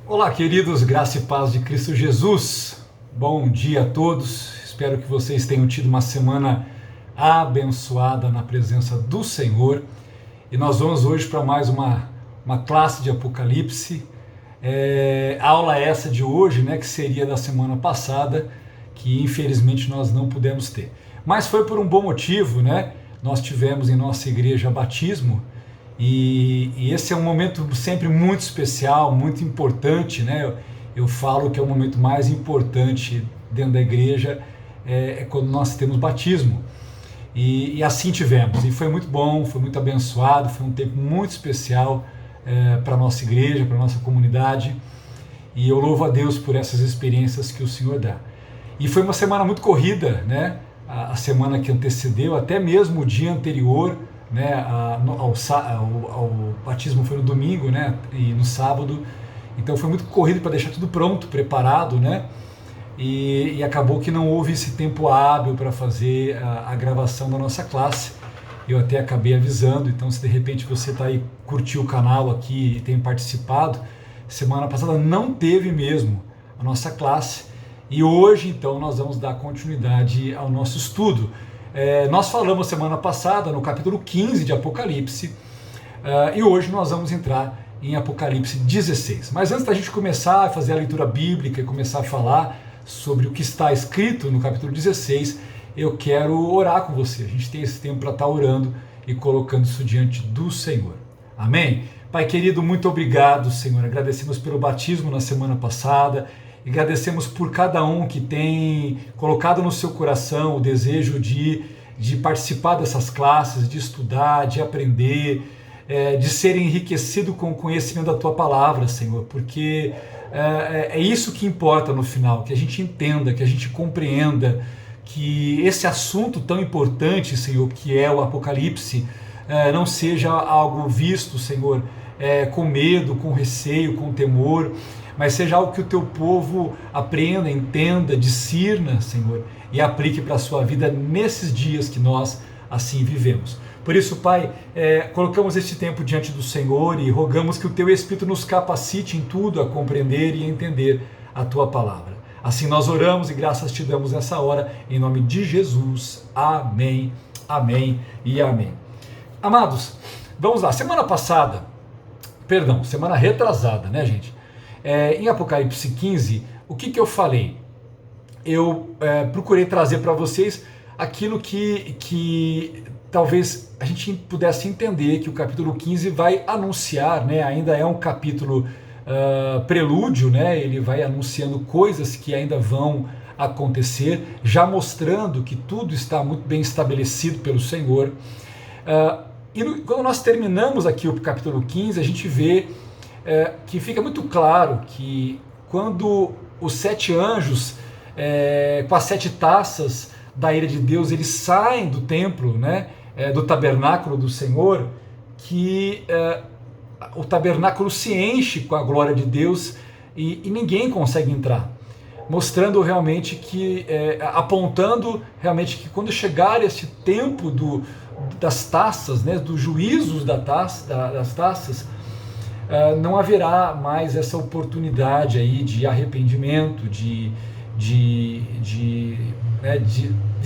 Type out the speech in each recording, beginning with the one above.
Olá, queridos, graça e paz de Cristo Jesus. Bom dia a todos. Espero que vocês tenham tido uma semana abençoada na presença do Senhor. E nós vamos hoje para mais uma classe de Apocalipse. Aula essa de hoje, né, que seria da semana passada, que infelizmente nós não pudemos ter. Mas foi por um bom motivo, né? Nós tivemos em nossa igreja batismo. E esse é um momento sempre muito especial, muito importante, né? Eu falo que é o momento mais importante dentro da igreja, é quando nós temos batismo. E assim tivemos, e foi muito bom, foi muito abençoado, foi um tempo muito especial para a nossa igreja, para a nossa comunidade, e eu louvo a Deus por essas experiências que o Senhor dá. E foi uma semana muito corrida, né? A semana que antecedeu, até mesmo o dia anterior, né, ao batismo foi no domingo, né, e no sábado, então foi muito corrido para deixar tudo pronto, preparado, né, e acabou que não houve esse tempo hábil para fazer a gravação da nossa classe. Eu até acabei avisando, então se de repente você está aí, curtiu o canal aqui e tem participado, semana passada não teve mesmo a nossa classe, e hoje então nós vamos dar continuidade ao nosso estudo. Nós falamos semana passada no capítulo 15 de Apocalipse, e hoje nós vamos entrar em Apocalipse 16. Mas antes da gente começar a fazer a leitura bíblica e começar a falar sobre o que está escrito no capítulo 16, eu quero orar com você. A gente tem esse tempo para estar orando e colocando isso diante do Senhor. Amém? Pai querido, muito obrigado, Senhor. Agradecemos pelo batismo na semana passada. E agradecemos por cada um que tem colocado no seu coração o desejo de participar dessas classes, de estudar, de aprender, de ser enriquecido com o conhecimento da Tua Palavra, Senhor, porque é isso que importa no final, que a gente entenda, que a gente compreenda que esse assunto tão importante, Senhor, que é o Apocalipse, não seja algo visto, Senhor, com medo, com receio, com temor, mas seja algo que o teu povo aprenda, entenda, discirna, Senhor, e aplique para a sua vida nesses dias que nós assim vivemos. Por isso, Pai, colocamos este tempo diante do Senhor e rogamos que o teu Espírito nos capacite em tudo a compreender e entender a tua palavra. Assim nós oramos e graças te damos nessa hora, em nome de Jesus. Amém, amém e amém. Amados, vamos lá. Semana retrasada, né, gente? Em Apocalipse 15, o que eu falei? Eu procurei trazer para vocês aquilo que talvez a gente pudesse entender que o capítulo 15 vai anunciar, né? Ainda é um capítulo prelúdio, né? Ele vai anunciando coisas que ainda vão acontecer, já mostrando que tudo está muito bem estabelecido pelo Senhor. Quando nós terminamos aqui o capítulo 15, a gente vê que fica muito claro que quando os 7 anjos, com as 7 taças da ira de Deus, eles saem do templo, né, do tabernáculo do Senhor, que o tabernáculo se enche com a glória de Deus e ninguém consegue entrar, mostrando realmente que, apontando realmente que quando chegar esse tempo das taças, né, dos juízos das taças, não haverá mais essa oportunidade aí de arrependimento, de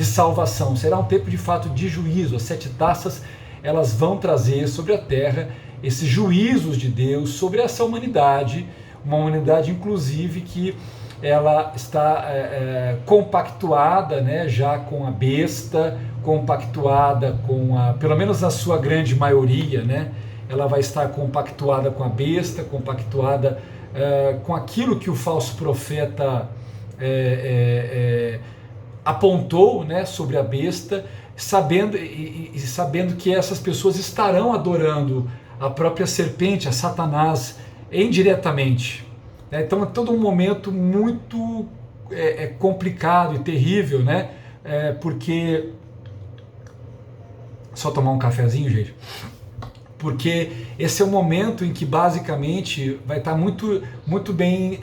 salvação. Será um tempo de fato de juízo. As 7 taças, elas vão trazer sobre a terra esses juízos de Deus sobre essa humanidade, uma humanidade inclusive que ela está compactuada, né, já com a besta, compactuada pelo menos na sua grande maioria, né, ela vai estar compactuada com a besta, compactuada com aquilo que o falso profeta apontou, né, sobre a besta, sabendo que essas pessoas estarão adorando a própria serpente, a Satanás, indiretamente. Então é todo um momento muito complicado e terrível, né? Porque... Só tomar um cafezinho, gente. Porque esse é o momento em que basicamente vai estar muito, muito bem,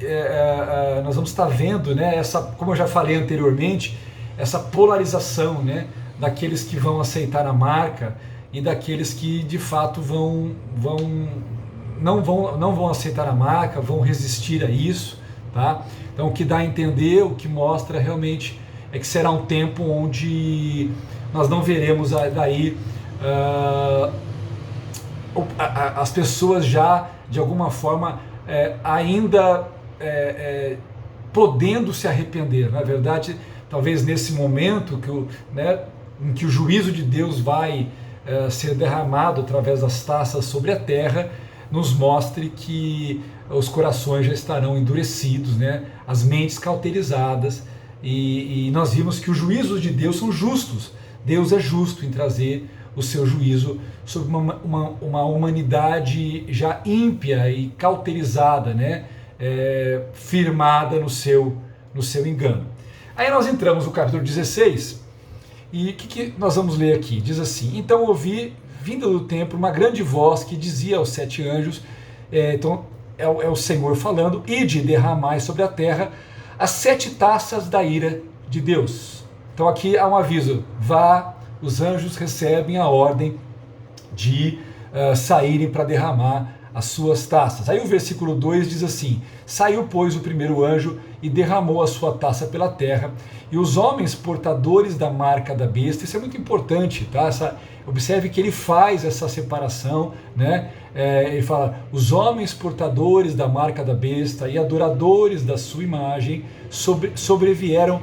nós vamos estar vendo, né, como eu já falei anteriormente, essa polarização, né, daqueles que vão aceitar a marca e daqueles que de fato vão não vão aceitar a marca, vão resistir a isso, tá? Então, o que dá a entender, o que mostra realmente é que será um tempo onde nós não veremos daí as pessoas já, de alguma forma, ainda podendo se arrepender. Na verdade, talvez nesse momento em que o juízo de Deus vai ser derramado através das taças sobre a terra, nos mostre que os corações já estarão endurecidos, né? As mentes cauterizadas, e nós vimos que os juízos de Deus são justos. Deus é justo em trazer o seu juízo sobre uma humanidade já ímpia e cauterizada, né? Firmada no seu engano. Aí nós entramos no capítulo 16, e o que nós vamos ler aqui? Diz assim: então ouvi, vinda do templo, uma grande voz que dizia aos 7 anjos, então é o Senhor falando, ide derramai sobre a terra as 7 taças da ira de Deus. Então aqui há um aviso, os anjos recebem a ordem de saírem para derramar as suas taças. Aí o versículo 2 diz assim: saiu, pois, o primeiro anjo e derramou a sua taça pela terra, e os homens portadores da marca da besta. Isso é muito importante, tá? Observe que ele faz essa separação, né? Ele fala, os homens portadores da marca da besta e adoradores da sua imagem sobrevieram,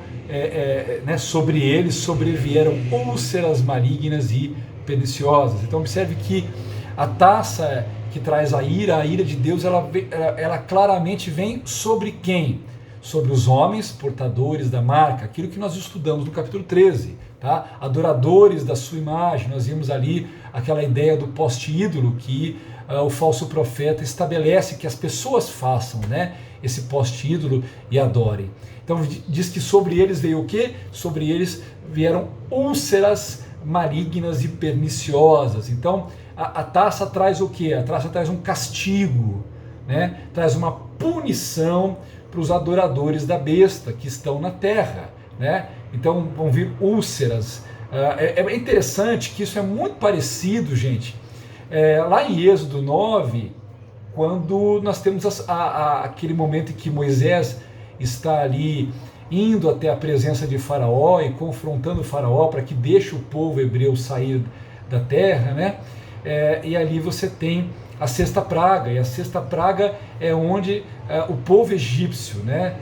sobre eles sobrevieram úlceras malignas e perniciosas. Então observe que a taça que traz a ira de Deus, ela claramente vem sobre quem? Sobre os homens portadores da marca, aquilo que nós estudamos no capítulo 13, tá? Adoradores da sua imagem. Nós vimos ali aquela ideia do poste-ídolo que o falso profeta estabelece que as pessoas façam, né, esse poste-ídolo e adorem. Então diz que sobre eles veio o quê? Sobre eles vieram úlceras malignas e perniciosas. Então a taça traz o quê? A taça traz um castigo, né? Traz uma punição para os adoradores da besta que estão na terra, né? Então vão vir úlceras. É interessante que isso é muito parecido, gente, lá em Êxodo 9, quando nós temos aquele momento em que Moisés está ali indo até a presença de Faraó e confrontando o Faraó para que deixe o povo hebreu sair da terra, né? E ali você tem a sexta praga, e a sexta praga é onde o povo egípcio, né?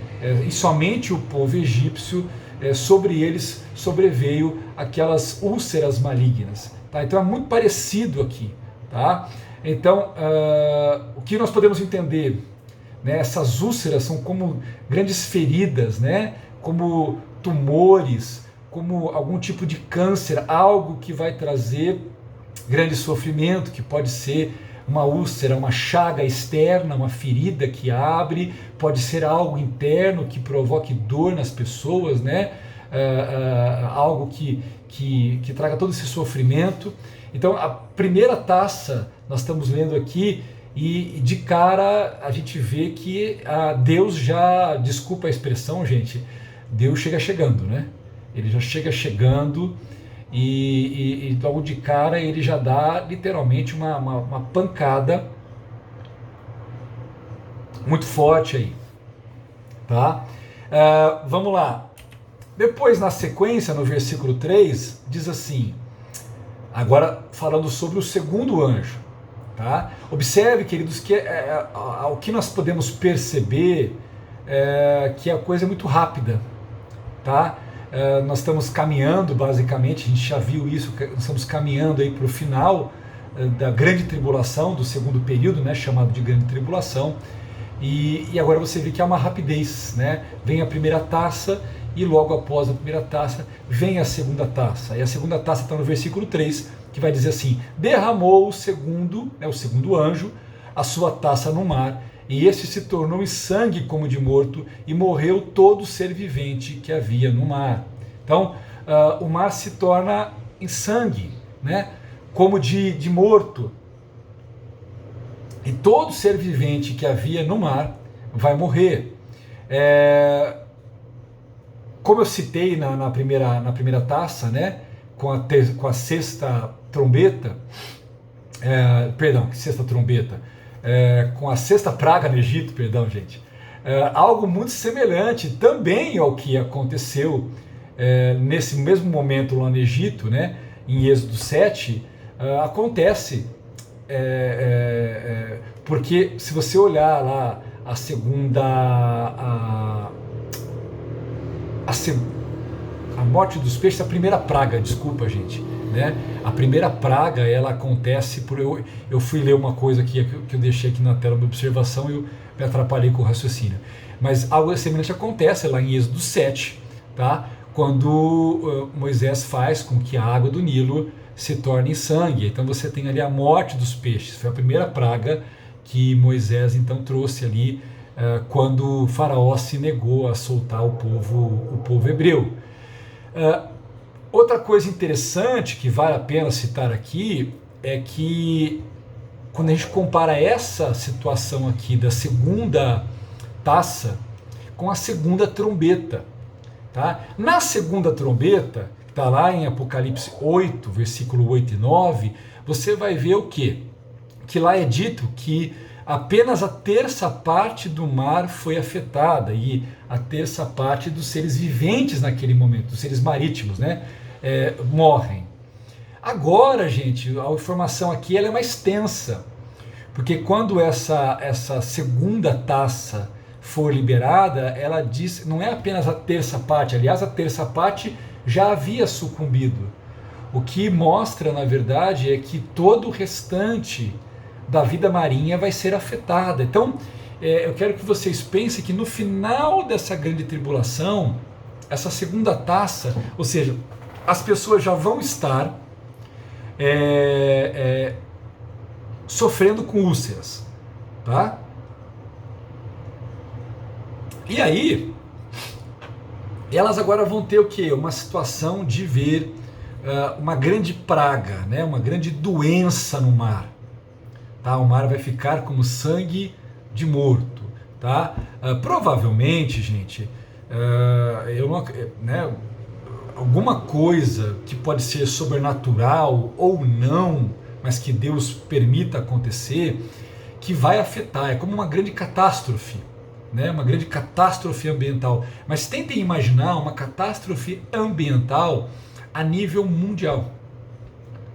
E somente o povo egípcio, sobre eles sobreveio aquelas úlceras malignas, tá? Então é muito parecido aqui, tá? Então o que nós podemos entender, né? Essas úlceras são como grandes feridas, né? Como tumores, como algum tipo de câncer, algo que vai trazer grande sofrimento, que pode ser uma úlcera, uma chaga externa, uma ferida que abre, pode ser algo interno que provoque dor nas pessoas, né? Algo que traga todo esse sofrimento. Então a primeira taça nós estamos lendo aqui, e de cara a gente vê que Deus já, desculpa a expressão, gente, Deus chega chegando, né? Ele já chega chegando, e logo de cara ele já dá literalmente uma pancada muito forte aí, tá? Vamos lá. Depois, na sequência, no versículo 3, diz assim, agora falando sobre o segundo anjo, tá? Observe, queridos, que o que nós podemos perceber que a coisa é muito rápida, tá? Nós estamos caminhando, basicamente, a gente já viu isso, nós estamos caminhando aí para o final da grande tribulação, do segundo período, né, chamado de grande tribulação, e agora você vê que há uma rapidez, né? Vem a primeira taça, e logo após a primeira taça vem a segunda taça, e a segunda taça está no versículo 3, que vai dizer assim, derramou o segundo anjo a sua taça no mar, e este se tornou em sangue como de morto, e morreu todo ser vivente que havia no mar. Então, o mar se torna em sangue, né? Como de morto. E todo ser vivente que havia no mar vai morrer. Como eu citei na primeira taça, né? Com a sexta trombeta, sexta trombeta, com a sexta praga no Egito, perdão, gente, algo muito semelhante também ao que aconteceu nesse mesmo momento lá no Egito, né, em Êxodo 7, acontece, porque se você olhar lá a segunda, a morte dos peixes, a primeira praga, desculpa, gente, né? A primeira praga, ela acontece por eu fui ler uma coisa aqui que eu deixei aqui na tela de observação e eu me atrapalhei com o raciocínio. Mas algo semelhante acontece lá em Êxodo 7, tá? Quando Moisés faz com que a água do Nilo se torne sangue. Então você tem ali a morte dos peixes. Foi a primeira praga que Moisés então trouxe ali quando o faraó se negou a soltar o povo hebreu. Outra coisa interessante que vale a pena citar aqui é que quando a gente compara essa situação aqui da segunda taça com a segunda trombeta, tá? Na segunda trombeta, que está lá em Apocalipse 8, versículo 8 e 9, você vai ver o quê? Que lá é dito que apenas a terça parte do mar foi afetada e a terça parte dos seres viventes naquele momento, dos seres marítimos, né, morrem. Agora, gente, a informação aqui ela é mais tensa, porque quando essa segunda taça for liberada, ela diz, não é apenas a terça parte, aliás, a terça parte já havia sucumbido. O que mostra, na verdade, é que todo o restante da vida marinha vai ser afetada. Então, eu quero que vocês pensem que no final dessa grande tribulação, essa segunda taça, ou seja, as pessoas já vão estar sofrendo com úlceras, tá? E aí, elas agora vão ter o quê? Uma situação de ver uma grande praga, né? Uma grande doença no mar. Tá? O mar vai ficar como sangue de morto. Tá? Provavelmente, gente, alguma coisa que pode ser sobrenatural ou não, mas que Deus permita acontecer, que vai afetar. É como uma grande catástrofe. Né, uma grande catástrofe ambiental. Mas tentem imaginar uma catástrofe ambiental a nível mundial.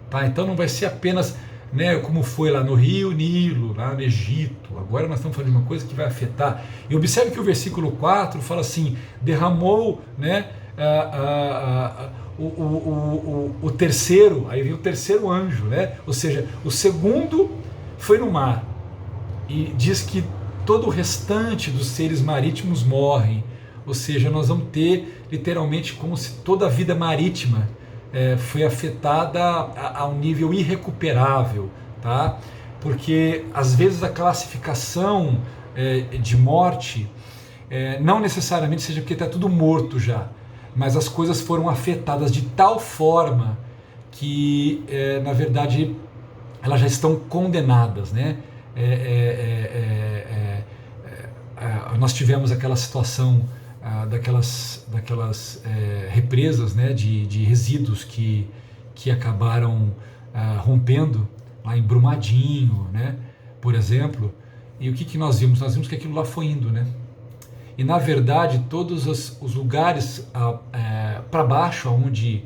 Tá? Então não vai ser apenas, né, como foi lá no Rio Nilo, lá no Egito. Agora nós estamos falando de uma coisa que vai afetar. E observe que o versículo 4 fala assim: derramou, né, o terceiro, aí vem o terceiro anjo, né? Ou seja, o segundo foi no mar. E diz que todo o restante dos seres marítimos morrem, ou seja, nós vamos ter literalmente como se toda a vida marítima foi afetada a um nível irrecuperável, tá? Porque às vezes a classificação de morte não necessariamente seja porque está tudo morto já, mas as coisas foram afetadas de tal forma que na verdade elas já estão condenadas, né? Nós tivemos aquela situação daquelas represas, né, de resíduos que acabaram rompendo lá em Brumadinho, né, por exemplo. E o que nós vimos? Nós vimos que aquilo lá foi indo, né? E na verdade todos os lugares para baixo, onde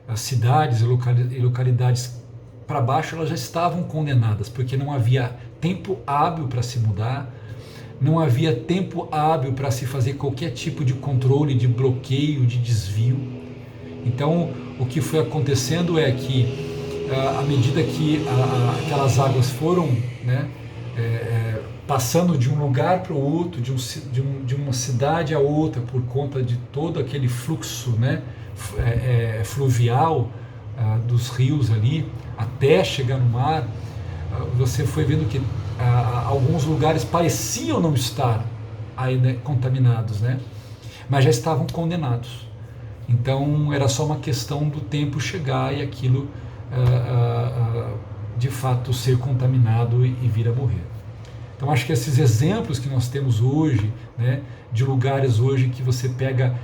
as cidades e localidades para baixo, elas já estavam condenadas, porque não havia tempo hábil para se mudar, não havia tempo hábil para se fazer qualquer tipo de controle, de bloqueio, de desvio. Então, o que foi acontecendo é que, à medida que aquelas águas foram, né, passando de um lugar para o outro, de uma cidade a outra, por conta de todo aquele fluxo, né, fluvial dos rios ali, até chegar no mar, você foi vendo que alguns lugares pareciam não estar ainda contaminados, né? Mas já estavam condenados. Então era só uma questão do tempo chegar e aquilo de fato ser contaminado e vir a morrer. Então acho que esses exemplos que nós temos hoje, né, de lugares hoje que você pega,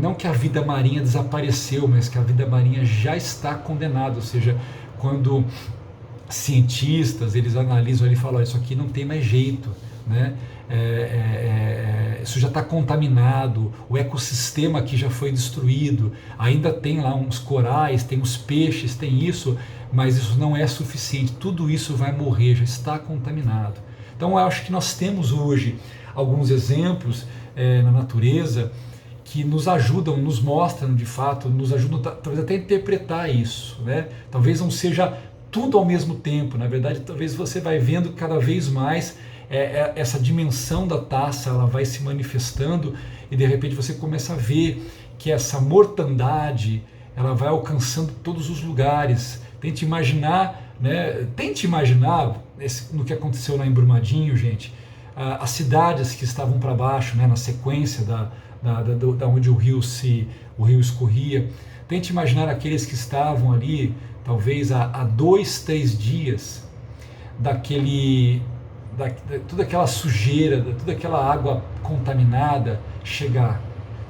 não que a vida marinha desapareceu, mas que a vida marinha já está condenada, ou seja, quando cientistas, eles analisam e falam, isso aqui não tem mais jeito, né? Isso já está contaminado, o ecossistema aqui já foi destruído, ainda tem lá uns corais, tem os peixes, tem isso, mas isso não é suficiente, tudo isso vai morrer, já está contaminado. Então eu acho que nós temos hoje alguns exemplos na natureza que nos ajudam, nos mostram de fato, nos ajudam talvez até a interpretar isso, né? Talvez não seja tudo ao mesmo tempo, na verdade talvez você vai vendo cada vez mais essa dimensão da taça, ela vai se manifestando e de repente você começa a ver que essa mortandade, ela vai alcançando todos os lugares. Tente imaginar, né? Tente imaginar no que aconteceu lá em Brumadinho, gente, as cidades que estavam para baixo, né? Na sequência da onde o rio escorria. Tente imaginar aqueles que estavam ali, talvez há 2, 3 dias, toda aquela sujeira, toda aquela água contaminada chegar.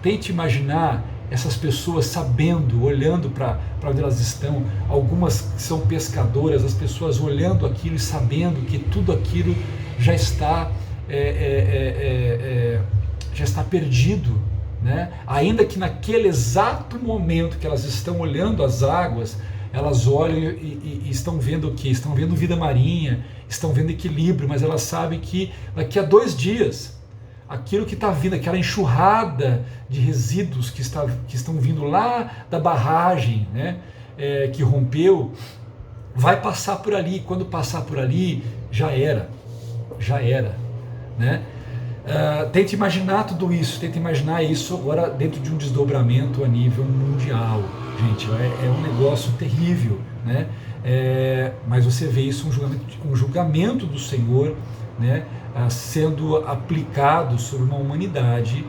Tente imaginar essas pessoas sabendo, olhando para onde elas estão, algumas que são pescadoras, as pessoas olhando aquilo e sabendo que tudo aquilo já está perdido, né? Ainda que naquele exato momento que elas estão olhando as águas, elas olham e estão vendo o quê? Estão vendo vida marinha, estão vendo equilíbrio, mas elas sabem que daqui a 2 dias, aquilo que está vindo, aquela enxurrada de resíduos que estão vindo lá da barragem, né, que rompeu, vai passar por ali. Quando passar por ali, já era, né? Tente imaginar tudo isso, tente imaginar isso agora dentro de um desdobramento a nível mundial. Gente, é um negócio terrível, né? Mas você vê isso, um julgamento do Senhor, né, sendo aplicado sobre uma humanidade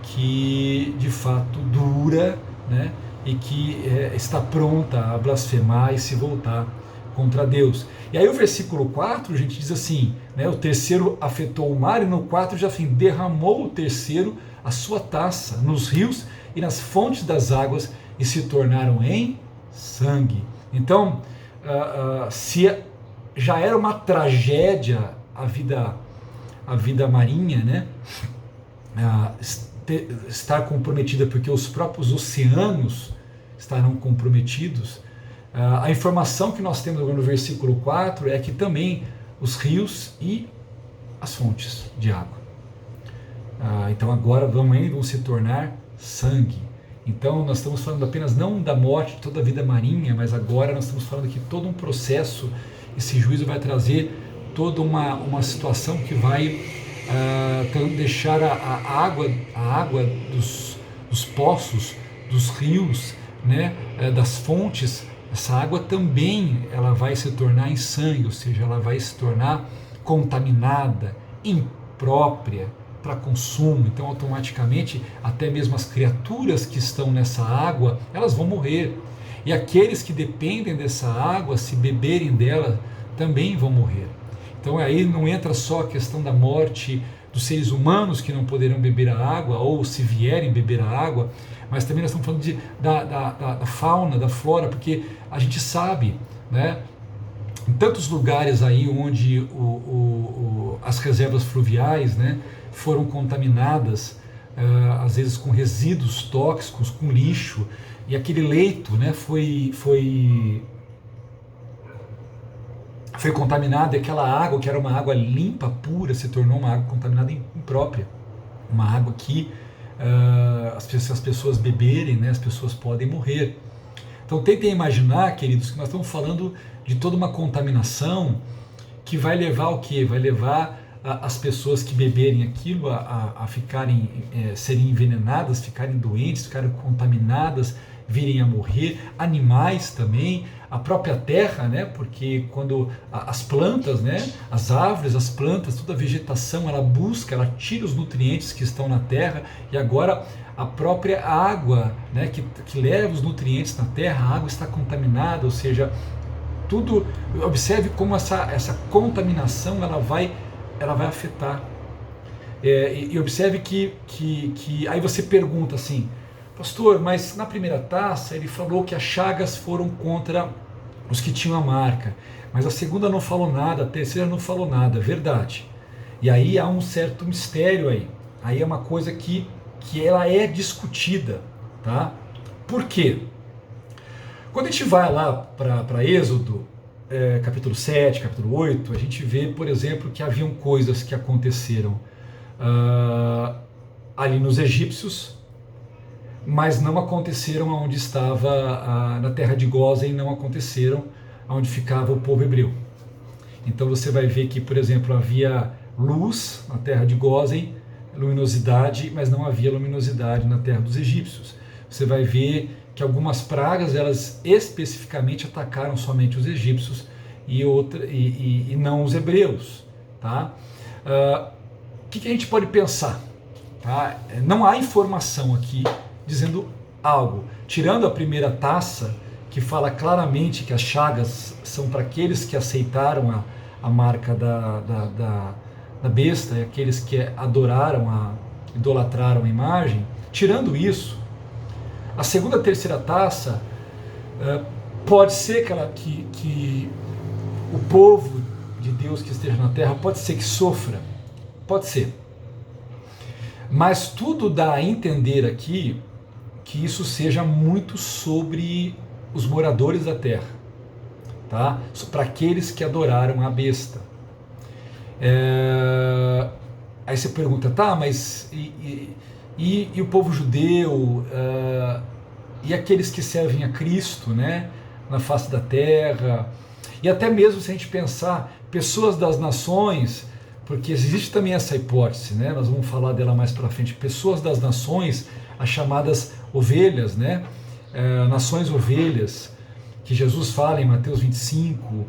que de fato dura, né, e que está pronta a blasfemar e se voltar contra Deus. E aí o versículo 4, gente, diz assim, né, o terceiro afetou o mar, e no 4 já assim, derramou o terceiro a sua taça nos rios e nas fontes das águas, e se tornaram em sangue. Então, se já era uma tragédia a vida marinha, né, estar comprometida porque os próprios oceanos estarão comprometidos, a informação que nós temos agora no versículo 4 é que também os rios e as fontes de água, então agora vão se tornar sangue. Então nós estamos falando apenas não da morte de toda a vida marinha, mas agora nós estamos falando que todo um processo, esse juízo vai trazer toda uma situação que vai deixar a água dos poços, dos rios, né, das fontes, essa água também ela vai se tornar em sangue, ou seja, ela vai se tornar contaminada, imprópria para consumo. Então automaticamente até mesmo as criaturas que estão nessa água, elas vão morrer, e aqueles que dependem dessa água, se beberem dela, também vão morrer. Então aí não entra só a questão da morte dos seres humanos que não poderão beber a água, ou se vierem beber a água, mas também nós estamos falando da fauna, da flora, porque a gente sabe, né, em tantos lugares aí onde as reservas fluviais, né, foram contaminadas, às vezes com resíduos tóxicos, com lixo, e aquele leito, né, foi contaminado, e aquela água que era uma água limpa, pura, se tornou uma água contaminada imprópria, uma água que se as pessoas beberem, né, as pessoas podem morrer. Então tentem imaginar, queridos, que nós estamos falando de toda uma contaminação que vai levar o quê? Vai levar as pessoas que beberem aquilo a ficarem, serem envenenadas, ficarem doentes, ficarem contaminadas, virem a morrer, animais também, a própria terra, né? Porque quando as plantas, né? As árvores, as plantas, toda a vegetação, ela tira os nutrientes que estão na terra, e agora a própria água, né? Que leva os nutrientes na terra, a água está contaminada, ou seja, tudo. Observe como essa contaminação ela vai afetar. E observe que aí você pergunta assim, pastor, mas na primeira taça ele falou que as chagas foram contra os que tinham a marca. Mas a segunda não falou nada, a terceira não falou nada, verdade. E aí há um certo mistério aí. Aí é uma coisa que ela é discutida, tá? Por quê? Quando a gente vai lá para Êxodo, capítulo 7, capítulo 8, a gente vê, por exemplo, que haviam coisas que aconteceram ali nos egípcios, mas não aconteceram onde estava, na terra de Gósen, não aconteceram onde ficava o povo hebreu. Então você vai ver que, por exemplo, havia luz na terra de Gósen, luminosidade, mas não havia luminosidade na terra dos egípcios. Você vai ver que algumas pragas, elas especificamente atacaram somente os egípcios e não os hebreus. Tá? O que a gente pode pensar? Tá? Não há informação aqui dizendo algo. Tirando a primeira taça, que fala claramente que as chagas são para aqueles que aceitaram a marca da besta, e aqueles que adoraram, idolatraram a imagem. Tirando isso, a segunda e terceira taça, pode ser que o povo de Deus que esteja na terra, pode ser que sofra, pode ser. Mas tudo dá a entender aqui que isso seja muito sobre os moradores da terra, tá? Para aqueles que adoraram a besta. Aí você pergunta, tá, mas e o povo judeu, e aqueles que servem a Cristo, né, na face da terra, e até mesmo se a gente pensar, pessoas das nações, porque existe também essa hipótese, né, nós vamos falar dela mais para frente, pessoas das nações, as chamadas ovelhas, né, nações ovelhas, que Jesus fala em Mateus 25,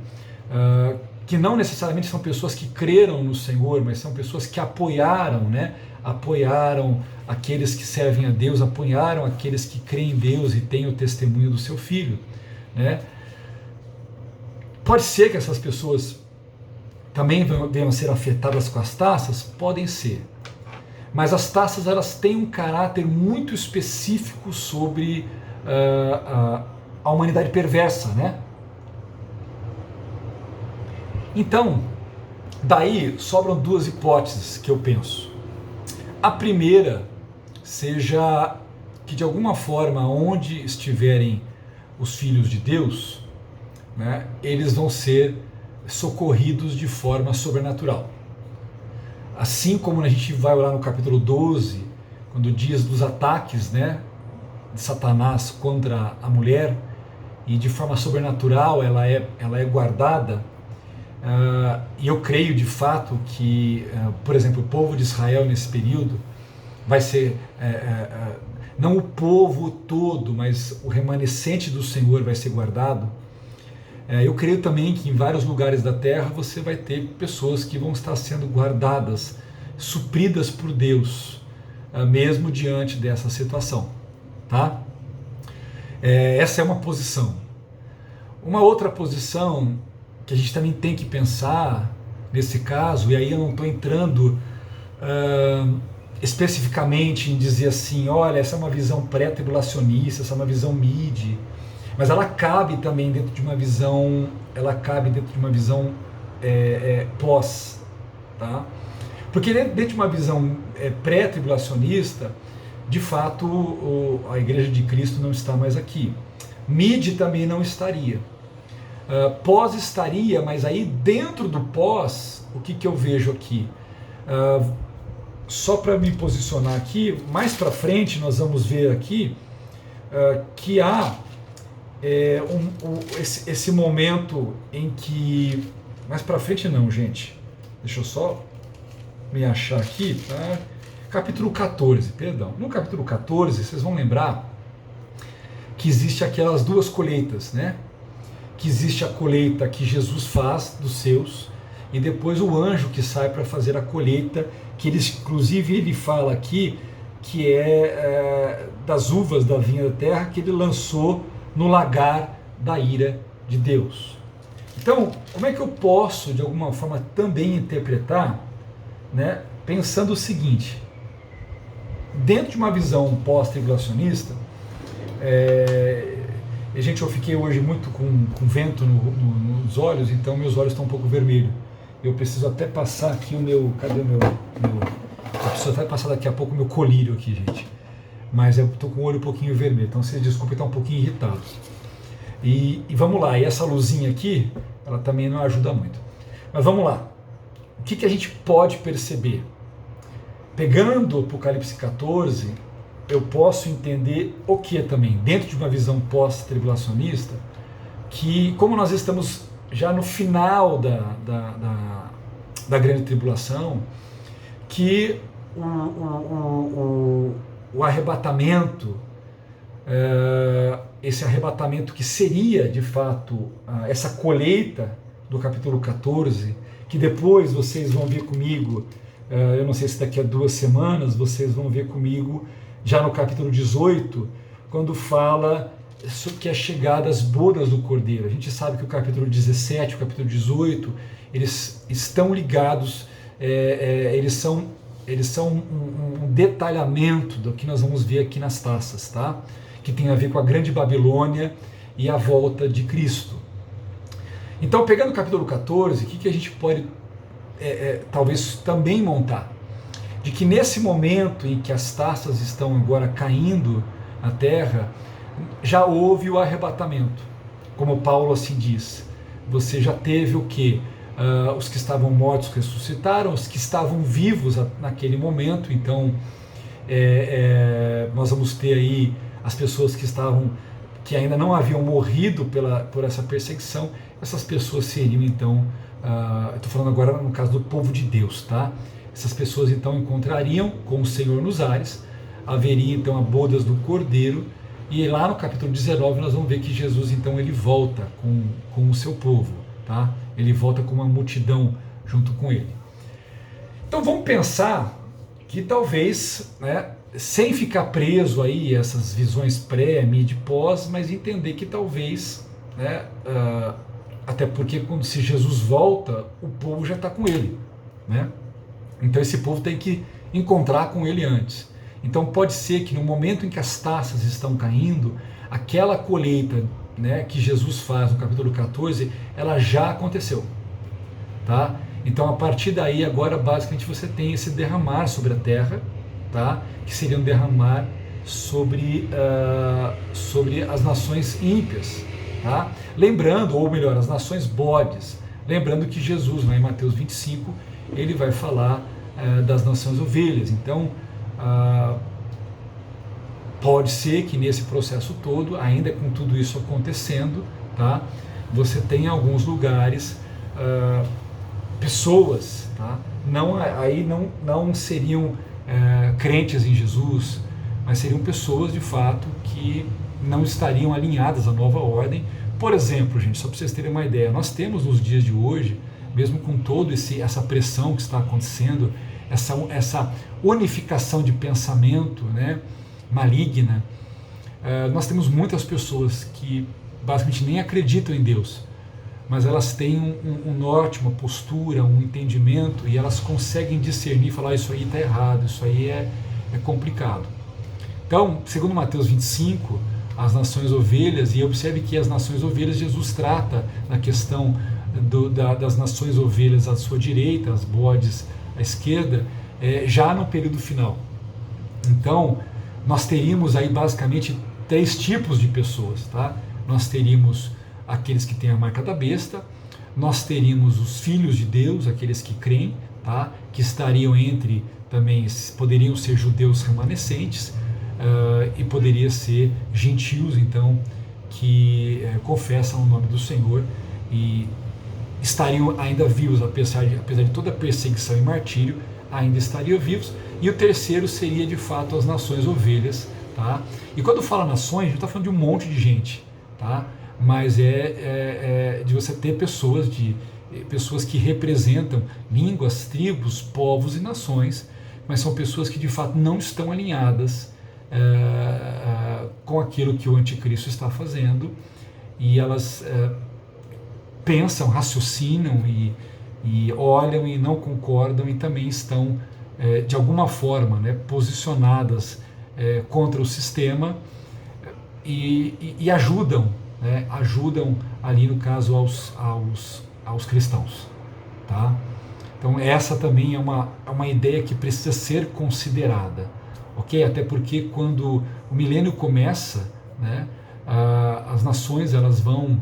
que não necessariamente são pessoas que creram no Senhor, mas são pessoas que apoiaram, né, apoiaram aqueles que servem a Deus, apoiaram aqueles que creem em Deus e têm o testemunho do seu Filho, né? Pode ser que essas pessoas também venham a ser afetadas com as taças? Podem ser. Mas as taças, elas têm um caráter muito específico sobre a humanidade perversa, né? Então, daí sobram duas hipóteses que eu penso. A primeira seja que, de alguma forma, onde estiverem os filhos de Deus, né, eles vão ser socorridos de forma sobrenatural. Assim como a gente vai lá no capítulo 12, quando diz dos ataques, né, de Satanás contra a mulher, e de forma sobrenatural ela é guardada. E eu creio de fato que, por exemplo, o povo de Israel nesse período vai ser, não o povo todo, mas o remanescente do Senhor vai ser guardado. Eu creio também que em vários lugares da terra você vai ter pessoas que vão estar sendo guardadas, supridas por Deus, mesmo diante dessa situação. Tá? Essa é uma posição. Uma outra posição que a gente também tem que pensar nesse caso, e aí eu não estou entrando especificamente em dizer assim, olha, essa é uma visão pré-tribulacionista, essa é uma visão mid, mas ela cabe também dentro de uma visão, pós, tá? Porque dentro de uma visão pré-tribulacionista, de fato a Igreja de Cristo não está mais aqui. Mid também não estaria. Pós estaria, mas aí dentro do pós, o que eu vejo aqui? Só para me posicionar aqui, mais para frente nós vamos ver aqui que há esse momento em que... Mais para frente não, gente. Deixa eu só me achar aqui, tá? Capítulo 14, perdão. No capítulo 14, vocês vão lembrar que existe aquelas duas colheitas, né? Que existe a colheita que Jesus faz dos seus, e depois o anjo que sai para fazer a colheita, que inclusive ele fala aqui que é das uvas da vinha da terra que ele lançou no lagar da ira de Deus. Então, como é que eu posso, de alguma forma, também interpretar, né, pensando o seguinte: dentro de uma visão pós-tribulacionista, E, gente, eu fiquei hoje muito com vento nos olhos, então meus olhos estão um pouco vermelhos. Eu preciso até passar aqui o meu... Cadê o meu... Eu preciso até passar daqui a pouco o meu colírio aqui, gente. Mas eu estou com o olho um pouquinho vermelho, então vocês desculpem estar um pouquinho irritado. E vamos lá, e essa luzinha aqui, ela também não ajuda muito. Mas vamos lá. O que a gente pode perceber? Pegando o Apocalipse 14, eu posso entender o que também, dentro de uma visão pós-tribulacionista, que como nós estamos já no final da grande tribulação, que o arrebatamento, esse arrebatamento que seria de fato essa colheita do capítulo 14, que depois vocês vão ver comigo, eu não sei se daqui a 2 semanas, vocês vão ver comigo já no capítulo 18, quando fala que é chegada as bodas do Cordeiro. A gente sabe que o capítulo 17, o capítulo 18, eles estão ligados, eles são um detalhamento do que nós vamos ver aqui nas taças, tá? Que tem a ver com a grande Babilônia e a volta de Cristo. Então, pegando o capítulo 14, o que a gente pode talvez também montar? De que nesse momento em que as taças estão agora caindo na terra, já houve o arrebatamento. Como Paulo assim diz, você já teve o quê? Os que estavam mortos ressuscitaram, os que estavam vivos naquele momento, então nós vamos ter aí as pessoas que ainda não haviam morrido por essa perseguição, essas pessoas seriam então, estou falando agora no caso do povo de Deus, tá? Essas pessoas então encontrariam com o Senhor nos ares, haveria então a bodas do Cordeiro, e lá no capítulo 19 nós vamos ver que Jesus então ele volta com o seu povo, tá? Ele volta com uma multidão junto com ele. Então vamos pensar que talvez, né, sem ficar preso aí a essas visões pré, mid, pós, mas entender que talvez, né, até porque quando se Jesus volta, o povo já está com ele, né? Então esse povo tem que encontrar com ele antes. Então pode ser que no momento em que as taças estão caindo, aquela colheita, né, que Jesus faz no capítulo 14, ela já aconteceu, tá? Então a partir daí agora basicamente você tem esse derramar sobre a terra, tá? Que seria um derramar sobre as nações ímpias, tá? Lembrando, ou melhor, as nações bodes, lembrando que Jesus, lá em Mateus 25, ele vai falar das nações ovelhas. Então pode ser que nesse processo todo, ainda com tudo isso acontecendo, tá, você tem em alguns lugares pessoas, tá, aí não seriam crentes em Jesus, mas seriam pessoas de fato que não estariam alinhadas à nova ordem. Por exemplo, gente, só para vocês terem uma ideia, nós temos nos dias de hoje, mesmo com toda essa pressão que está acontecendo, essa unificação de pensamento, né, maligna, nós temos muitas pessoas que basicamente nem acreditam em Deus, mas elas têm um norte, uma postura, um entendimento, e elas conseguem discernir e falar: isso aí está errado, isso aí é complicado. Então, segundo Mateus 25, as nações ovelhas, e observe que as nações ovelhas, Jesus trata na questão das nações ovelhas à sua direita, as bodes à esquerda, já no período final. Então, nós teríamos aí basicamente 3 tipos de pessoas, tá? Nós teríamos aqueles que têm a marca da besta, nós teríamos os filhos de Deus, aqueles que creem, tá? Que estariam entre, também poderiam ser judeus remanescentes, e poderia ser gentios, então, que confessam o nome do Senhor e estariam ainda vivos, apesar de toda a perseguição e martírio, ainda estariam vivos. E o terceiro seria de fato as nações ovelhas, tá? E quando fala nações, a gente está falando de um monte de gente, tá? Mas de você ter pessoas que representam línguas, tribos, povos e nações, mas são pessoas que de fato não estão alinhadas com aquilo que o anticristo está fazendo, e elas pensam, raciocinam e olham e não concordam, e também estão de alguma forma, né, posicionadas contra o sistema, e ajudam né, ajudam ali no caso aos cristãos, tá? Então essa também é uma ideia que precisa ser considerada, ok? Até porque quando o milênio começa, né, as nações elas vão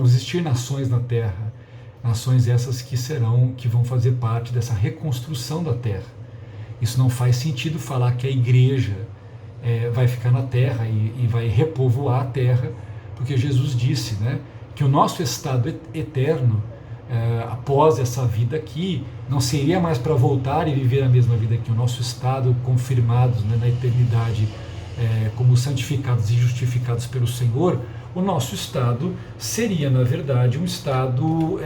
existir nações na Terra, nações essas que vão fazer parte dessa reconstrução da Terra. Isso não faz sentido falar que a igreja vai ficar na Terra e vai repovoar a Terra, porque Jesus disse, né, que o nosso estado eterno, após essa vida aqui, não seria mais para voltar e viver a mesma vida aqui. O nosso estado confirmados, né, na eternidade, como santificados e justificados pelo Senhor, o nosso estado seria, na verdade, um estado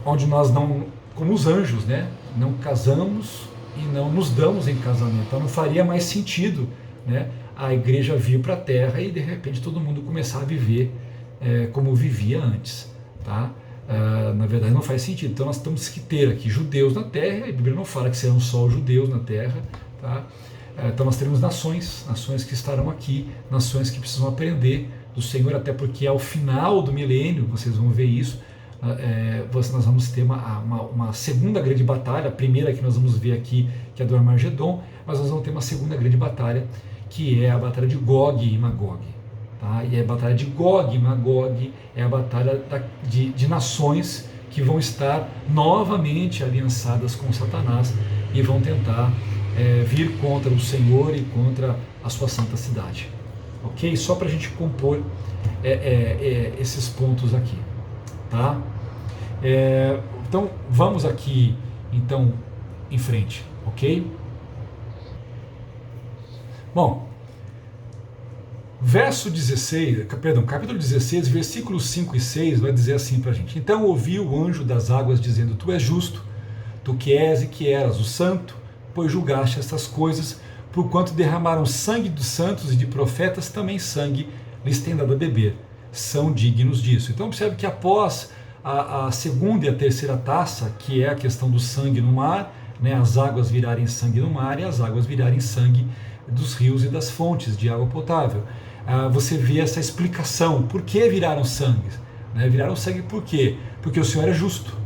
onde nós não, como os anjos, né, não casamos e não nos damos em casamento. Então não faria mais sentido, né, a igreja vir para a Terra e de repente todo mundo começar a viver como vivia antes, tá? Na verdade não faz sentido. Então nós temos que ter aqui judeus na Terra, a Bíblia não fala que serão só os judeus na Terra, tá? Então nós teremos nações que estarão aqui, nações que precisam aprender do Senhor, até porque ao final do milênio, vocês vão ver isso, nós vamos ter uma segunda grande batalha. A primeira que nós vamos ver aqui, que é do Armagedon, mas nós vamos ter uma segunda grande batalha, que é a batalha de Gog e Magog. Tá? E a batalha de Gog e Magog é a batalha de nações que vão estar novamente aliançadas com Satanás e vão tentar vir contra o Senhor e contra a sua santa cidade. Ok? Só para a gente compor esses pontos aqui. Tá? Então vamos aqui então em frente, ok? Bom, capítulo 16, versículos 5 e 6 vai dizer assim para a gente: então ouvi o anjo das águas dizendo, tu és justo, tu que és e que eras o santo, pois julgaste estas coisas, porquanto derramaram sangue dos santos e de profetas, também sangue lhes tem dado a beber, são dignos disso. Então observe que após a segunda e a terceira taça, que é a questão do sangue no mar, né, as águas virarem sangue no mar e as águas virarem sangue dos rios e das fontes de água potável, você vê essa explicação, por que viraram sangue? Né? Viraram sangue por quê? Porque o Senhor é justo,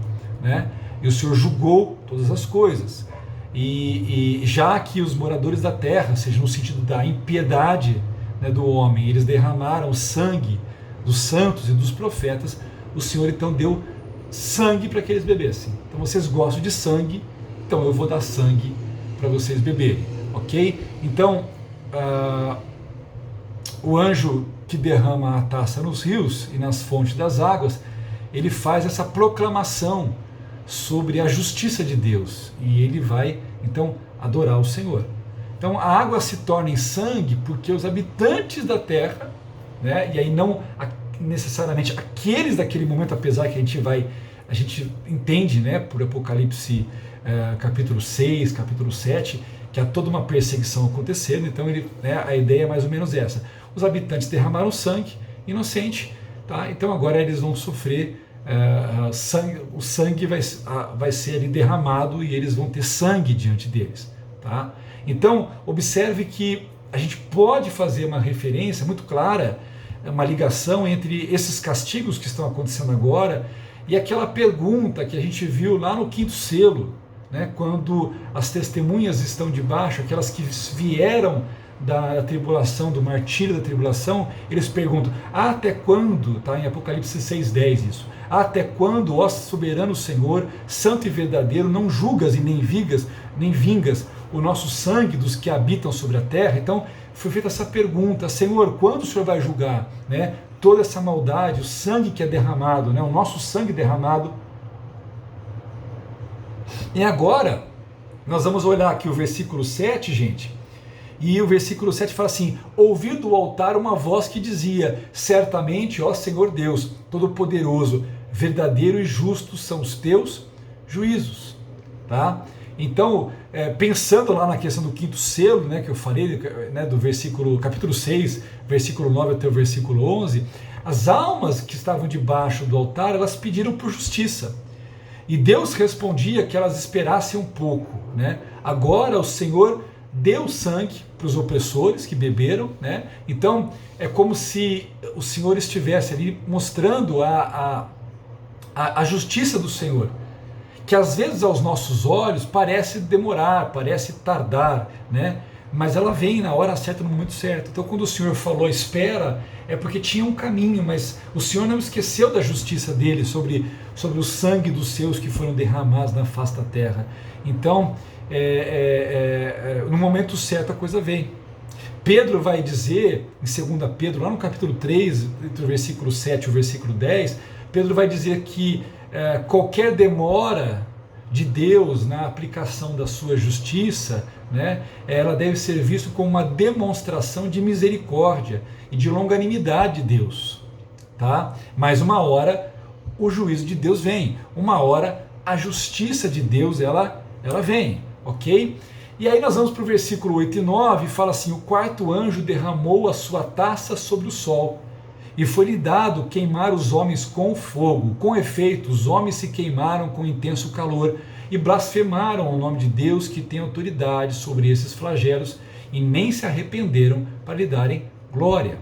né? E o Senhor julgou todas as coisas, e já que os moradores da terra, seja no sentido da impiedade, né, do homem, eles derramaram o sangue dos santos e dos profetas, o Senhor então deu sangue para que eles bebessem. Então vocês gostam de sangue, então eu vou dar sangue para vocês beberem, ok? Então o anjo que derrama a taça nos rios e nas fontes das águas, ele faz essa proclamação sobre a justiça de Deus, e ele vai então adorar o Senhor. Então a água se torna em sangue porque os habitantes da terra, né, e aí não necessariamente aqueles daquele momento, apesar que a gente entende, né, por Apocalipse capítulo 6, capítulo 7, que há toda uma perseguição acontecendo. Então a ideia é mais ou menos essa: os habitantes derramaram sangue inocente, tá? Então agora eles vão sofrer sangue, o sangue vai ser ali derramado e eles vão ter sangue diante deles, tá? Então observe que a gente pode fazer uma referência muito clara, uma ligação entre esses castigos que estão acontecendo agora e aquela pergunta que a gente viu lá no quinto selo, né, quando as testemunhas estão debaixo, aquelas que vieram da tribulação, do martírio da tribulação, eles perguntam: até quando, tá, em Apocalipse 6,10 isso, até quando, ó soberano Senhor, santo e verdadeiro, não julgas e nem vingas o nosso sangue dos que habitam sobre a terra? Então foi feita essa pergunta: Senhor, quando o Senhor vai julgar, né, toda essa maldade, o sangue que é derramado, né, o nosso sangue derramado? E agora nós vamos olhar aqui o versículo 7, gente, e o versículo 7 fala assim: ouvi do altar uma voz que dizia: certamente, ó Senhor Deus Todo-Poderoso, verdadeiro e justo são os teus juízos. Tá? Então, pensando lá na questão do quinto selo, né, que eu falei, né, do capítulo 6, versículo 9 até o versículo 11, as almas que estavam debaixo do altar, elas pediram por justiça. E Deus respondia que elas esperassem um pouco, né? Agora o Senhor deu sangue para os opressores que beberam, né? Então é como se o Senhor estivesse ali mostrando a justiça do Senhor, que às vezes aos nossos olhos parece demorar, parece tardar, né? Mas ela vem na hora certa, no momento certo. Então quando o Senhor falou espera, é porque tinha um caminho, mas o Senhor não esqueceu da justiça dele sobre o sangue dos seus que foram derramados na face da terra. Então no momento certo a coisa vem. Pedro vai dizer, em 2 Pedro, lá no capítulo 3, entre o versículo 7 e o versículo 10, Pedro vai dizer que qualquer demora de Deus na aplicação da sua justiça, né, ela deve ser vista como uma demonstração de misericórdia e de longanimidade de Deus. Tá? Mas uma hora o juízo de Deus vem, uma hora a justiça de Deus ela vem, ok? E aí nós vamos para o versículo 8 e 9, e fala assim: o quarto anjo derramou a sua taça sobre o sol, e foi-lhe dado queimar os homens com fogo. Com efeito, os homens se queimaram com intenso calor, e blasfemaram o nome de Deus, que tem autoridade sobre esses flagelos, e nem se arrependeram para lhe darem glória.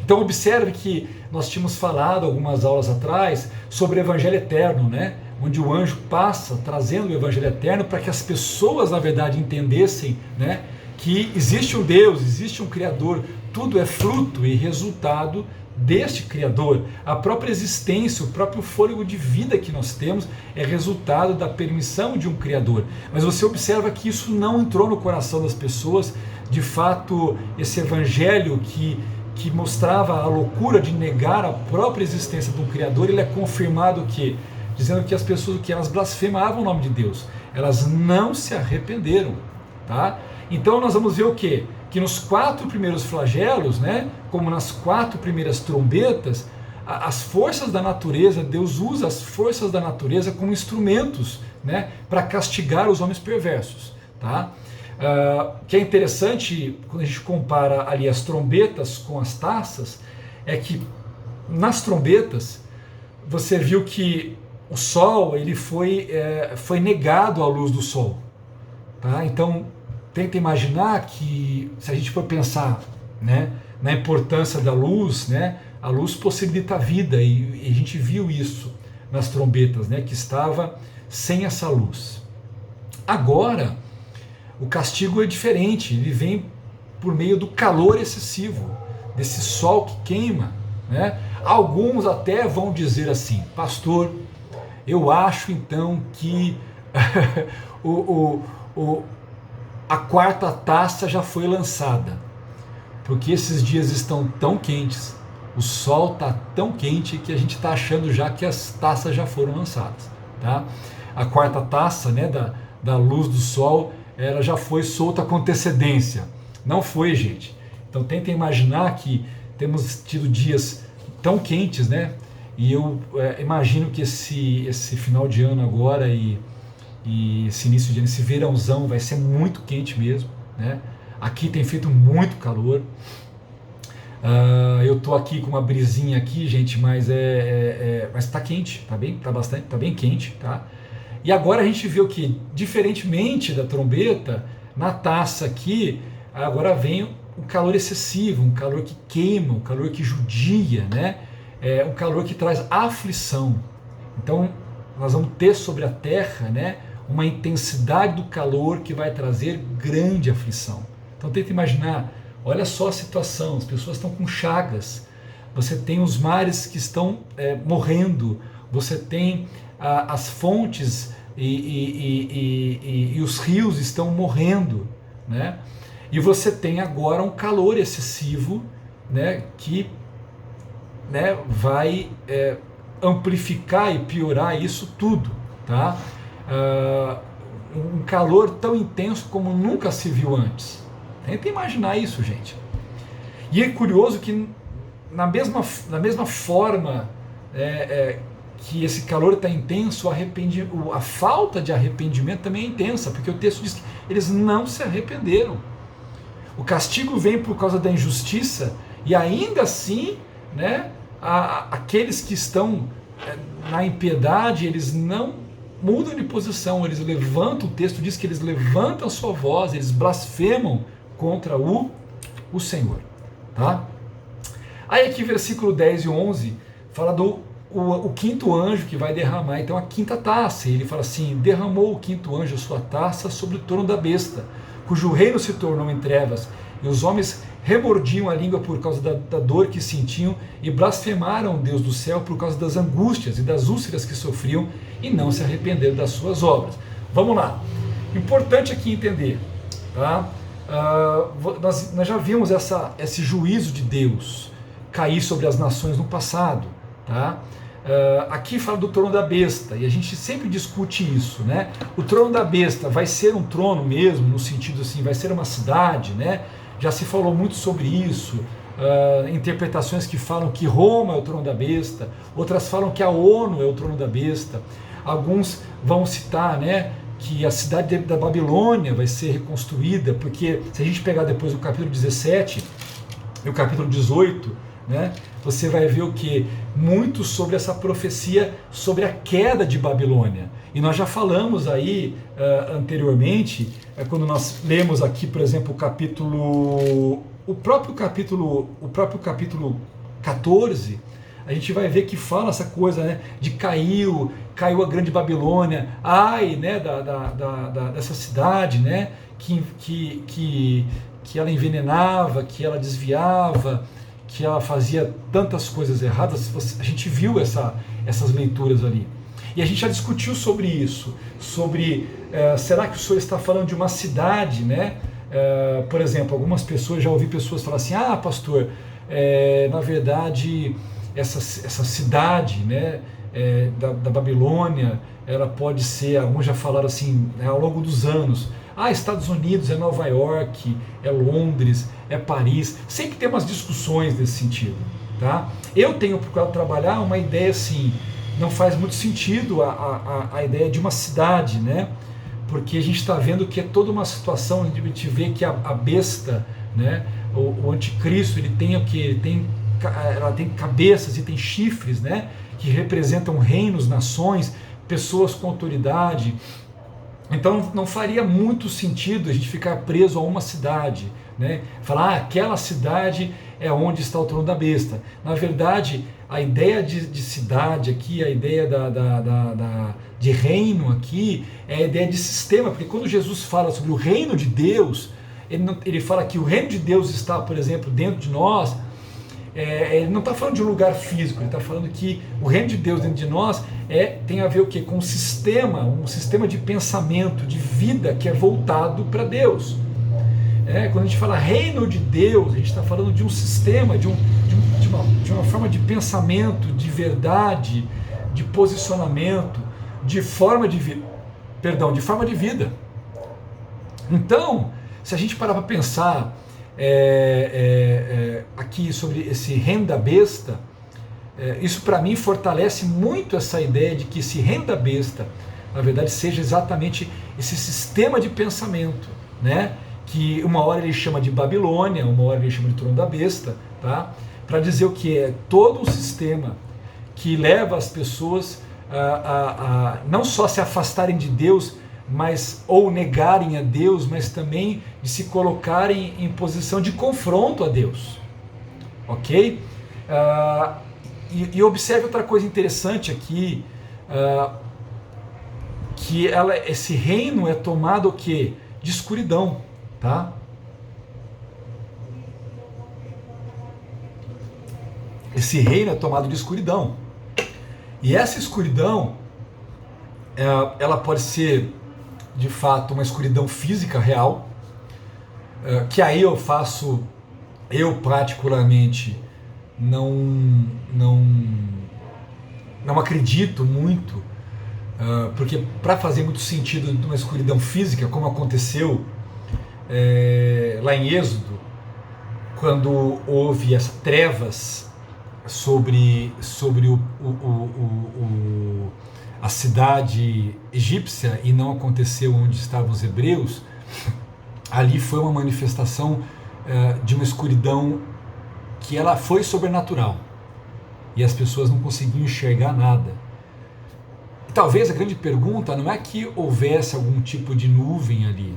Então observe que nós tínhamos falado algumas aulas atrás sobre o Evangelho Eterno, né? Onde o anjo passa trazendo o Evangelho Eterno para que as pessoas, na verdade, entendessem, né, que existe um Deus, existe um Criador, tudo é fruto e resultado deste Criador. A própria existência, o próprio fôlego de vida que nós temos é resultado da permissão de um Criador. Mas você observa que isso não entrou no coração das pessoas. De fato, esse Evangelho que mostrava a loucura de negar a própria existência de um Criador, ele é confirmado que dizendo que as pessoas que elas blasfemavam o nome de Deus, elas não se arrependeram, tá? Então nós vamos ver o quê? Que nos 4 primeiros flagelos, né, como nas 4 primeiras trombetas, as forças da natureza, Deus usa as forças da natureza como instrumentos, né, para castigar os homens perversos, tá? Que é interessante quando a gente compara ali as trombetas com as taças, é que nas trombetas você viu que o sol ele foi negado à luz do sol, tá? Então tenta imaginar que, se a gente for pensar, né, na importância da luz, né, a luz possibilita a vida, e a gente viu isso nas trombetas, né, que estava sem essa luz. Agora o castigo é diferente, ele vem por meio do calor excessivo, desse sol que queima, né? Alguns até vão dizer assim: pastor, eu acho então que a quarta taça já foi lançada, porque esses dias estão tão quentes, o sol está tão quente que a gente está achando já que as taças já foram lançadas, tá? A quarta taça, né, da luz do sol, ela já foi solta com antecedência. Não foi, gente. Então tentem imaginar que temos tido dias tão quentes, né? E eu imagino que esse final de ano agora e esse início de ano, esse verãozão vai ser muito quente mesmo, né? Aqui tem feito muito calor. Eu tô aqui com uma brisinha aqui, gente, mas mas tá quente, tá bem quente, tá? E agora a gente vê o que, diferentemente da trombeta, na taça aqui, agora vem um calor excessivo, um calor que queima, um calor que judia, né? Um calor que traz aflição. Então nós vamos ter sobre a terra, né, uma intensidade do calor que vai trazer grande aflição. Então tenta imaginar, olha só a situação, as pessoas estão com chagas, você tem os mares que estão morrendo, você tem as fontes e os rios estão morrendo, né? E você tem agora um calor excessivo, né, que, né, vai amplificar e piorar isso tudo, tá? Um calor tão intenso como nunca se viu antes. Tenta imaginar isso, gente. E é curioso que na mesma forma que esse calor está intenso, a falta de arrependimento também é intensa, porque o texto diz que eles não se arrependeram. O castigo vem por causa da injustiça, e ainda assim, né, aqueles que estão na impiedade, eles não mudam de posição, eles levantam, o texto diz que eles levantam a sua voz, eles blasfemam contra o Senhor. Tá? Aí aqui versículo 10 e 11 fala o quinto anjo que vai derramar então a quinta taça. Ele fala assim: derramou o quinto anjo a sua taça sobre o trono da besta, cujo reino se tornou em trevas, e os homens remordiam a língua por causa da dor que sentiam e blasfemaram Deus do céu por causa das angústias e das úlceras que sofriam e não se arrependeram das suas obras. Vamos lá. Importante aqui entender, tá? Nós já vimos esse juízo de Deus cair sobre as nações no passado, tá? Aqui fala do trono da besta, e a gente sempre discute isso, né? O trono da besta vai ser um trono mesmo, no sentido assim, vai ser uma cidade, né? Já se falou muito sobre isso, interpretações que falam que Roma é o trono da besta, outras falam que a ONU é o trono da besta, alguns vão citar, né, que a cidade da Babilônia vai ser reconstruída, porque se a gente pegar depois o capítulo 17 e o capítulo 18, né, você vai ver o que? Muito sobre essa profecia sobre a queda de Babilônia. E nós já falamos aí anteriormente, quando nós lemos aqui, por exemplo, o próprio capítulo 14, a gente vai ver que fala essa coisa, né, de caiu a grande Babilônia, ai, né, dessa cidade, né, que ela envenenava, que ela desviava, que ela fazia tantas coisas erradas. A gente viu essas leituras ali. E a gente já discutiu sobre isso, sobre será que o senhor está falando de uma cidade, né? Por exemplo, algumas pessoas, já ouvi pessoas falar assim: ah, pastor, na verdade essa cidade, né, da Babilônia, ela pode ser, alguns já falaram assim, né, ao longo dos anos, Estados Unidos é Nova York, é Londres, é Paris. Sempre tem umas discussões nesse sentido, tá? Eu tenho procurado trabalhar uma ideia assim, não faz muito sentido a ideia de uma cidade, né? Porque a gente está vendo que é toda uma situação onde a gente vê que a besta, né, o anticristo, ele tem o que? Ela tem cabeças e tem chifres, né, que representam reinos, nações, pessoas com autoridade. Então não faria muito sentido a gente ficar preso a uma cidade, né? Falar, aquela cidade é onde está o trono da besta. Na verdade, a ideia de cidade aqui, a ideia de reino aqui, é a ideia de sistema, porque quando Jesus fala sobre o reino de Deus, ele fala que o reino de Deus está, por exemplo, dentro de nós. Ele não está falando de um lugar físico, ele está falando que o reino de Deus dentro de nós tem a ver o quê? Com um sistema de pensamento, de vida que é voltado para Deus. Quando a gente fala reino de Deus, a gente está falando de um sistema, de uma forma de pensamento, de verdade, de posicionamento, de forma de vida. Então, se a gente parar para pensar aqui sobre esse reino da besta, isso para mim fortalece muito essa ideia de que esse reino da besta, na verdade, seja exatamente esse sistema de pensamento, né? Que uma hora ele chama de Babilônia, uma hora ele chama de trono da besta, tá? Para dizer o que é todo um sistema que leva as pessoas a não só se afastarem de Deus, ou negarem a Deus, mas também de se colocarem em posição de confronto a Deus, ok? E observe outra coisa interessante aqui, que esse reino é tomado o quê? De escuridão, tá? Esse reino é tomado de escuridão, e essa escuridão, ela pode ser de fato uma escuridão física real, que aí eu particularmente não acredito muito, porque para fazer muito sentido de uma escuridão física, como aconteceu lá em Êxodo, quando houve essas trevas sobre a cidade egípcia e não aconteceu onde estavam os hebreus, ali foi uma manifestação de uma escuridão que ela foi sobrenatural e as pessoas não conseguiam enxergar nada. E talvez a grande pergunta não é que houvesse algum tipo de nuvem ali,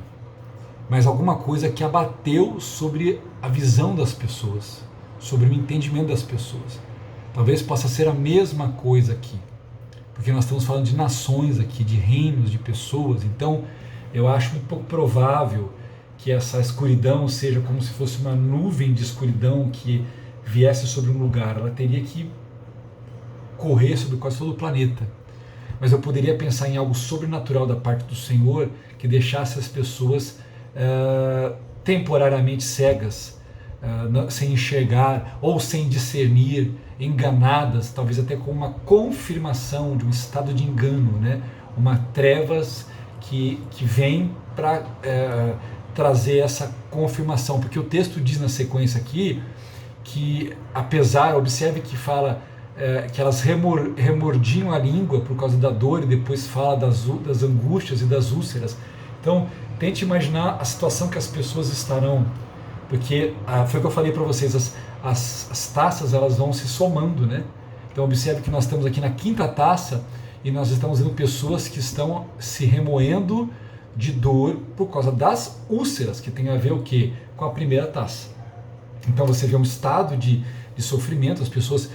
mas alguma coisa que abateu sobre a visão das pessoas, sobre o entendimento das pessoas. Talvez possa ser a mesma coisa aqui, porque nós estamos falando de nações aqui, de reinos, de pessoas. Então eu acho muito pouco provável que essa escuridão seja como se fosse uma nuvem de escuridão que viesse sobre um lugar. Ela teria que correr sobre quase todo o planeta. Mas eu poderia pensar em algo sobrenatural da parte do Senhor que deixasse as pessoas temporariamente cegas, sem enxergar ou sem discernir, enganadas, talvez até com uma confirmação de um estado de engano, né? Uma trevas que vem para trazer essa confirmação, porque o texto diz na sequência aqui que, apesar, observe que fala que elas remordiam a língua por causa da dor, e depois fala das angústias e das úlceras. Então tente imaginar a situação que as pessoas estarão, porque foi o que eu falei para vocês, as taças elas vão se somando, né? Então observe que nós estamos aqui na quinta taça e nós estamos vendo pessoas que estão se remoendo de dor por causa das úlceras, que tem a ver o quê? Com a primeira taça. Então você vê um estado de sofrimento, as pessoas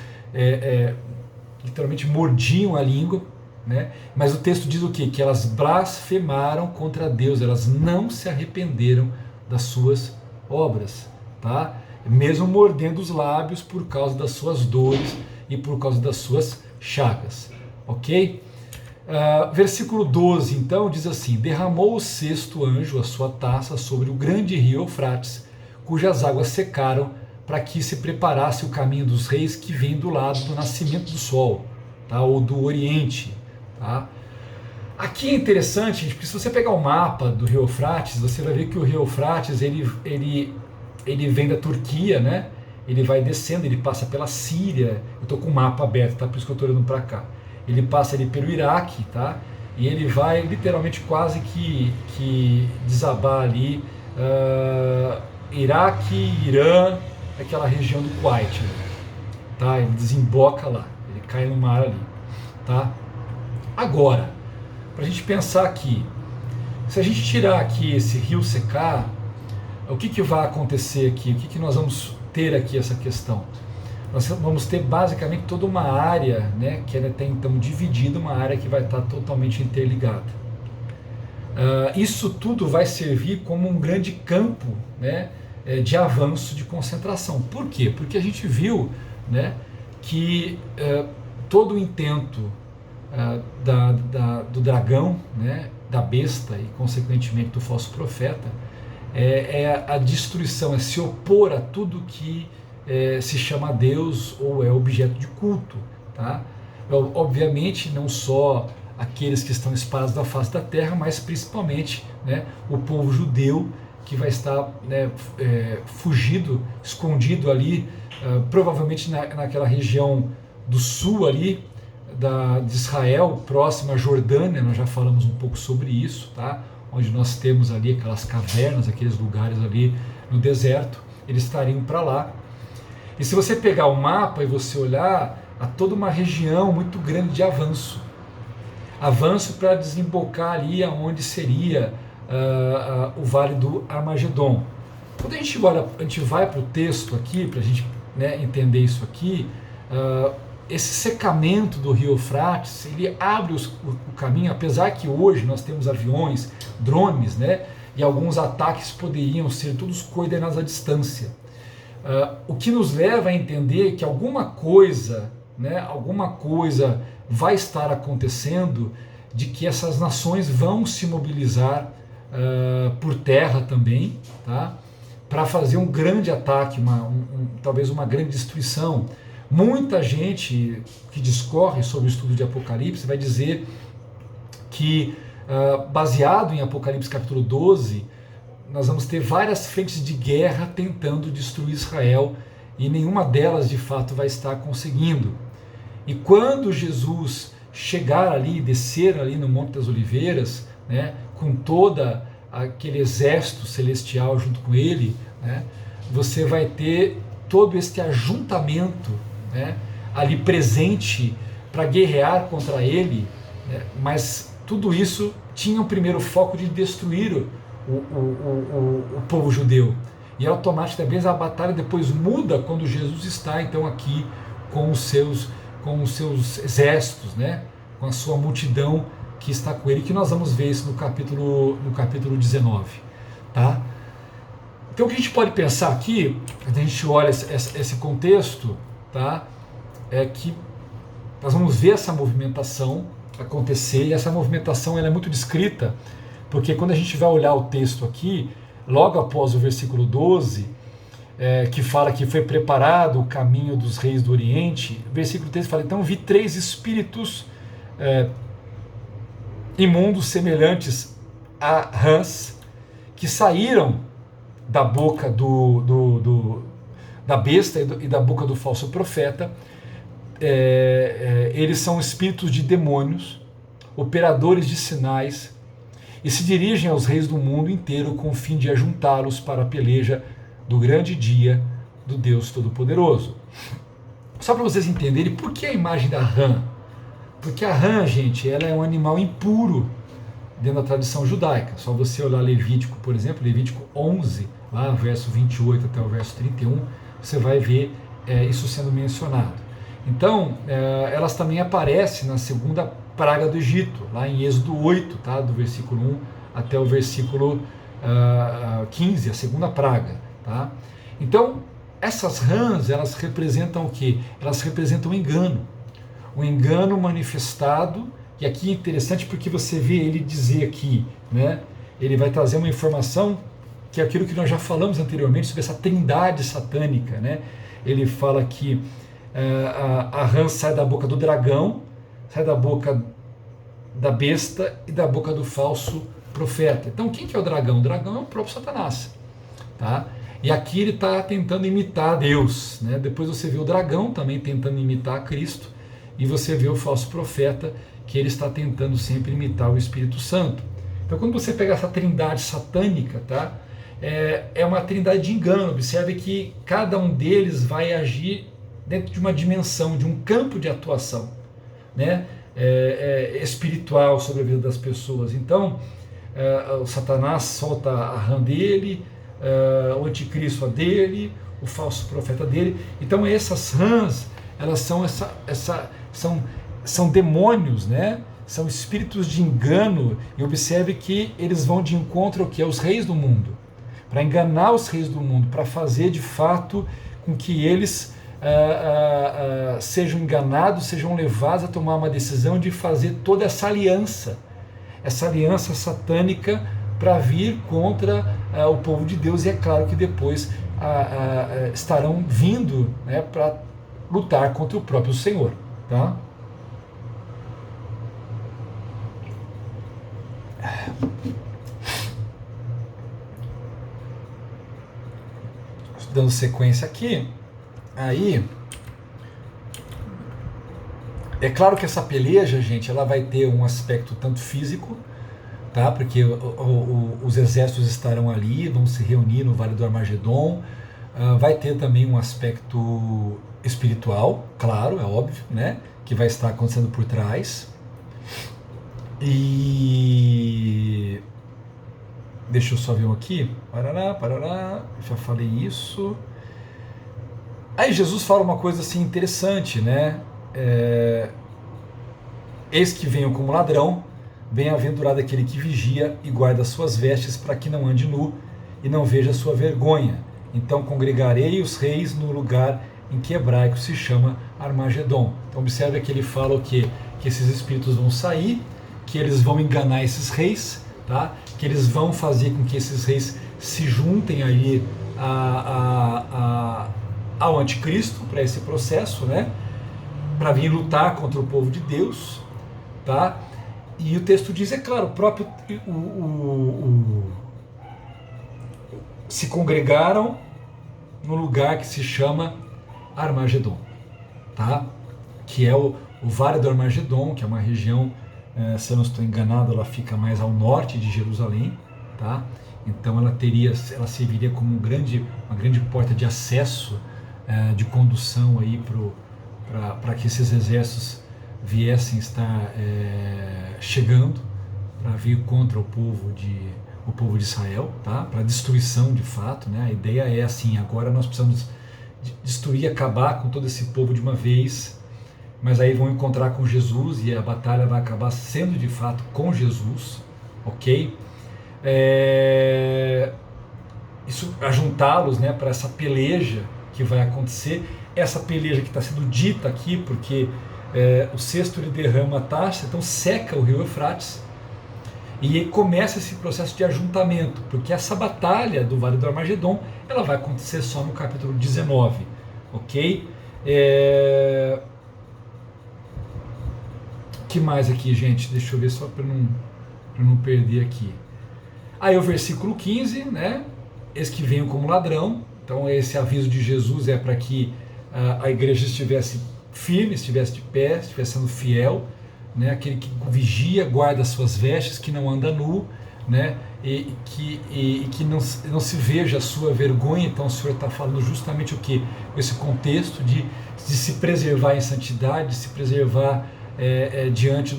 literalmente mordiam a língua, né? Mas o texto diz o quê? Que elas blasfemaram contra Deus, elas não se arrependeram das suas obras, tá? Mesmo mordendo os lábios por causa das suas dores e por causa das suas chagas, ok? Versículo 12 então diz assim: derramou o sexto anjo a sua taça sobre o grande rio Eufrates, cujas águas secaram, para que se preparasse o caminho dos reis que vem do lado do nascimento do sol, tá? Ou do oriente, tá? Aqui é interessante, porque se você pegar o mapa do rio Eufrates, você vai ver que o rio Eufrates ele vem da Turquia, né? Ele vai descendo, ele passa pela Síria. Eu estou com o mapa aberto, tá? Por isso que eu estou olhando para cá. Ele passa ali pelo Iraque, tá? E ele vai literalmente quase que desabar ali Iraque, Irã, aquela região do Kuwait, tá? Ele desemboca lá, ele cai no mar ali, tá? Agora, para a gente pensar aqui, se a gente tirar aqui esse rio secar, o que vai acontecer aqui? O que nós vamos ter aqui essa questão? Nós vamos ter basicamente toda uma área, né, que era até então dividida, uma área que vai estar totalmente interligada. Isso tudo vai servir como um grande campo, né, de avanço, de concentração. Por quê? Porque a gente viu, né, que todo o intento do dragão, né, da besta e consequentemente do falso profeta é a destruição, é se opor a tudo que se chama Deus ou é objeto de culto, tá? Obviamente não só aqueles que estão espalhados da face da terra, mas principalmente, né, o povo judeu que vai estar, né, fugido, escondido ali, provavelmente naquela região do sul ali de Israel, próxima à Jordânia. Nós já falamos um pouco sobre isso, tá? Onde nós temos ali aquelas cavernas, aqueles lugares ali no deserto, eles estariam para lá. E se você pegar o mapa e você olhar, há toda uma região muito grande de avanço para desembocar ali aonde seria o Vale do Armagedon. Quando a gente vai para o texto aqui, para a gente, né, entender isso aqui, esse secamento do rio Eufrates, ele abre o caminho, apesar que hoje nós temos aviões, drones, né, e alguns ataques poderiam ser todos coordenados à distância. O que nos leva a entender que alguma coisa vai estar acontecendo, de que essas nações vão se mobilizar por terra também, tá? Para fazer um grande ataque, talvez uma grande destruição. Muita gente que discorre sobre o estudo de Apocalipse vai dizer que, baseado em Apocalipse capítulo 12, nós vamos ter várias frentes de guerra tentando destruir Israel, e nenhuma delas de fato vai estar conseguindo. E quando Jesus chegar ali, descer ali no Monte das Oliveiras, né, com todo aquele exército celestial junto com ele, né, você vai ter todo este ajuntamento, né, ali presente para guerrear contra ele, Mas tudo isso tinha o primeiro foco de destruir o povo judeu. E automaticamente a batalha depois muda quando Jesus está então aqui com os seus exércitos, né? Com a sua multidão que está com ele, que nós vamos ver isso no capítulo 19. Tá? Então o que a gente pode pensar aqui, quando a gente olha esse contexto, tá? É que nós vamos ver essa movimentação acontecer, e essa movimentação ela é muito descrita, porque quando a gente vai olhar o texto aqui, logo após o versículo 12, que fala que foi preparado o caminho dos reis do Oriente, o versículo 13 fala, então vi 3 espíritos imundos semelhantes a rãs, que saíram da boca da besta e da boca do falso profeta. Eles são espíritos de demônios, operadores de sinais, e se dirigem aos reis do mundo inteiro com o fim de ajuntá-los para a peleja do grande dia do Deus Todo-Poderoso. Só para vocês entenderem por que a imagem da rã. Porque a rã, gente, ela é um animal impuro dentro da tradição judaica. Só você olhar Levítico, por exemplo, Levítico 11, lá verso 28 até o verso 31, você vai ver isso sendo mencionado. Então, elas também aparecem na segunda praga do Egito, lá em Êxodo 8, tá? Do versículo 1 até o versículo 15, a segunda praga. Tá? Então, essas rãs, elas representam o quê? Elas representam o engano manifestado, e aqui é interessante porque você vê ele dizer aqui, né? Ele vai trazer uma informação que é aquilo que nós já falamos anteriormente sobre essa trindade satânica, né? Ele fala que a rã sai da boca do dragão, sai da boca da besta e da boca do falso profeta. Então quem que é o dragão? O dragão é o próprio Satanás. Tá? E aqui ele está tentando imitar Deus. Né? Depois você vê o dragão também tentando imitar Cristo, e você vê o falso profeta, que ele está tentando sempre imitar o Espírito Santo. Então quando você pega essa trindade satânica, tá? É uma trindade de engano. Observe que cada um deles vai agir dentro de uma dimensão, de um campo de atuação, né? Espiritual sobre a vida das pessoas. Então, o Satanás solta a rã dele, o anticristo a dele, o falso profeta dele. Então, essas rãs, elas são demônios, né? São espíritos de engano, e observe que eles vão de encontro ao que? Aos reis do mundo, para enganar os reis do mundo, para fazer de fato com que eles sejam enganados, sejam levados a tomar uma decisão de fazer toda essa aliança satânica para vir contra o povo de Deus. E é claro que depois estarão vindo, né, para lutar contra o próprio Senhor. Tá? Dando sequência aqui, aí é claro que essa peleja, gente, ela vai ter um aspecto tanto físico, tá? Porque os exércitos estarão ali, vão se reunir no Vale do Armagedon. Vai ter também um aspecto espiritual, claro, é óbvio, né? Que vai estar acontecendo por trás. E deixa eu só ver um aqui. Parará, já falei isso. Aí Jesus fala uma coisa assim interessante, né? Eis que venho como ladrão, bem-aventurado aquele que vigia e guarda as suas vestes, para que não ande nu e não veja a sua vergonha. Então congregarei os reis no lugar em que hebraico se chama Armagedon. Então observe que ele fala o quê? Que esses espíritos vão sair, que eles vão enganar esses reis, tá? Que eles vão fazer com que esses reis se juntem aí ao anticristo para esse processo, né? Para vir lutar contra o povo de Deus, tá? E o texto diz, é claro, o próprio se congregaram no lugar que se chama Armagedon, tá? Que é o Vale do Armagedon, que é uma região, se eu não estou enganado, ela fica mais ao norte de Jerusalém, tá? Então ela serviria como uma grande porta de acesso, de condução aí para que esses exércitos viessem estar chegando para vir contra o povo de Israel, tá? Para destruição de fato, né? A ideia é assim, agora nós precisamos destruir, acabar com todo esse povo de uma vez, mas aí vão encontrar com Jesus e a batalha vai acabar sendo de fato com Jesus, ok? Isso, ajuntá-los, né, para essa peleja que vai acontecer, essa peleja que está sendo dita aqui, porque o cesto ele derrama a taça, então seca o rio Eufrates, e começa esse processo de ajuntamento, porque essa batalha do Vale do Armagedon, ela vai acontecer só no capítulo 19, ok? Que mais aqui, gente? Deixa eu ver só para não perder aqui. Aí o versículo 15, né? Eis que venho como ladrão. Então esse aviso de Jesus é para que a igreja estivesse firme, estivesse de pé, estivesse sendo fiel, né? Aquele que vigia, guarda as suas vestes, que não anda nu, né? E que não se veja a sua vergonha. Então o Senhor está falando justamente o que? Esse contexto de se preservar em santidade, de se preservar diante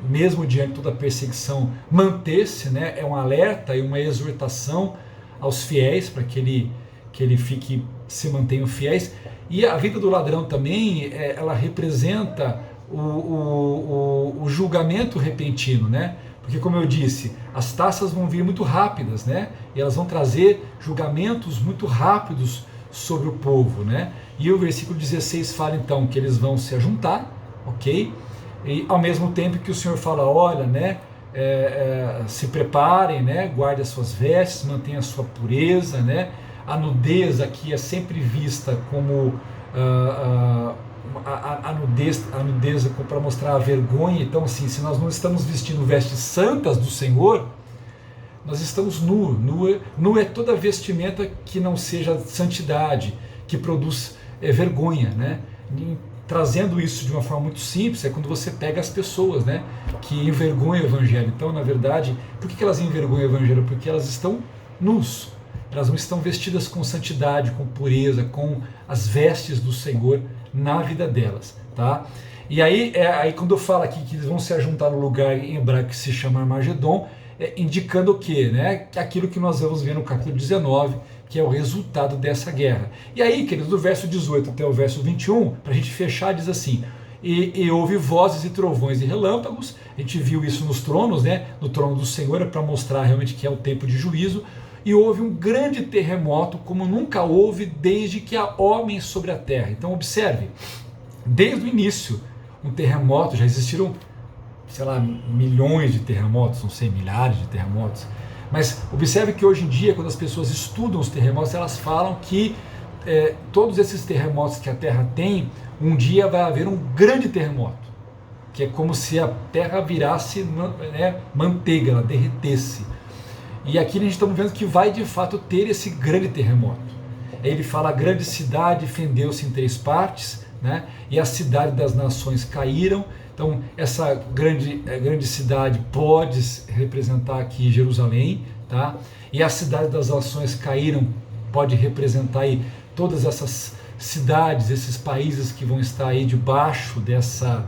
mesmo diante de toda a perseguição, manter-se, né? É um alerta e uma exortação aos fiéis para que ele se mantenham fiéis. E a vida do ladrão também, ela representa o julgamento repentino, né? Porque, como eu disse, as taças vão vir muito rápidas, né? E elas vão trazer julgamentos muito rápidos sobre o povo, né? E o versículo 16 fala então que eles vão se ajuntar, ok? E ao mesmo tempo que o Senhor fala, olha, né? Se preparem, né? Guardem as suas vestes, mantenham a sua pureza, né? A nudez aqui é sempre vista como a nudez para mostrar a vergonha. Então, assim, se nós não estamos vestindo vestes santas do Senhor, nós estamos nu é toda vestimenta que não seja santidade, que produz vergonha, né? E, trazendo isso de uma forma muito simples, é quando você pega as pessoas, né, que envergonham o Evangelho. Então, na verdade, por que elas envergonham o Evangelho? Porque elas estão nus, elas não estão vestidas com santidade, com pureza, com as vestes do Senhor na vida delas, tá? E aí quando eu falo aqui que eles vão se ajuntar no lugar em hebraico que se chama Armagedon, indicando o quê? Né? Aquilo que nós vamos ver no capítulo 19, que é o resultado dessa guerra. E aí, queridos, do verso 18 até o verso 21, para a gente fechar, diz assim, e houve vozes e trovões e relâmpagos. A gente viu isso nos tronos, né? No trono do Senhor, para mostrar realmente que é o tempo de juízo. E houve um grande terremoto, como nunca houve desde que há homens sobre a terra. Então observe, desde o início, um terremoto, já existiram, sei lá, milhões de terremotos, não sei, milhares de terremotos. Mas observe que hoje em dia, quando as pessoas estudam os terremotos, elas falam que todos esses terremotos que a Terra tem, um dia vai haver um grande terremoto, que é como se a Terra virasse, né, manteiga, ela derretesse. E aqui a gente está vendo que vai de fato ter esse grande terremoto. Ele fala, a grande cidade fendeu-se em 3 partes, né, e a cidade das nações caíram. Então essa grande cidade pode representar aqui Jerusalém, tá? E a cidade das nações caíram pode representar aí todas essas cidades, esses países que vão estar aí debaixo dessa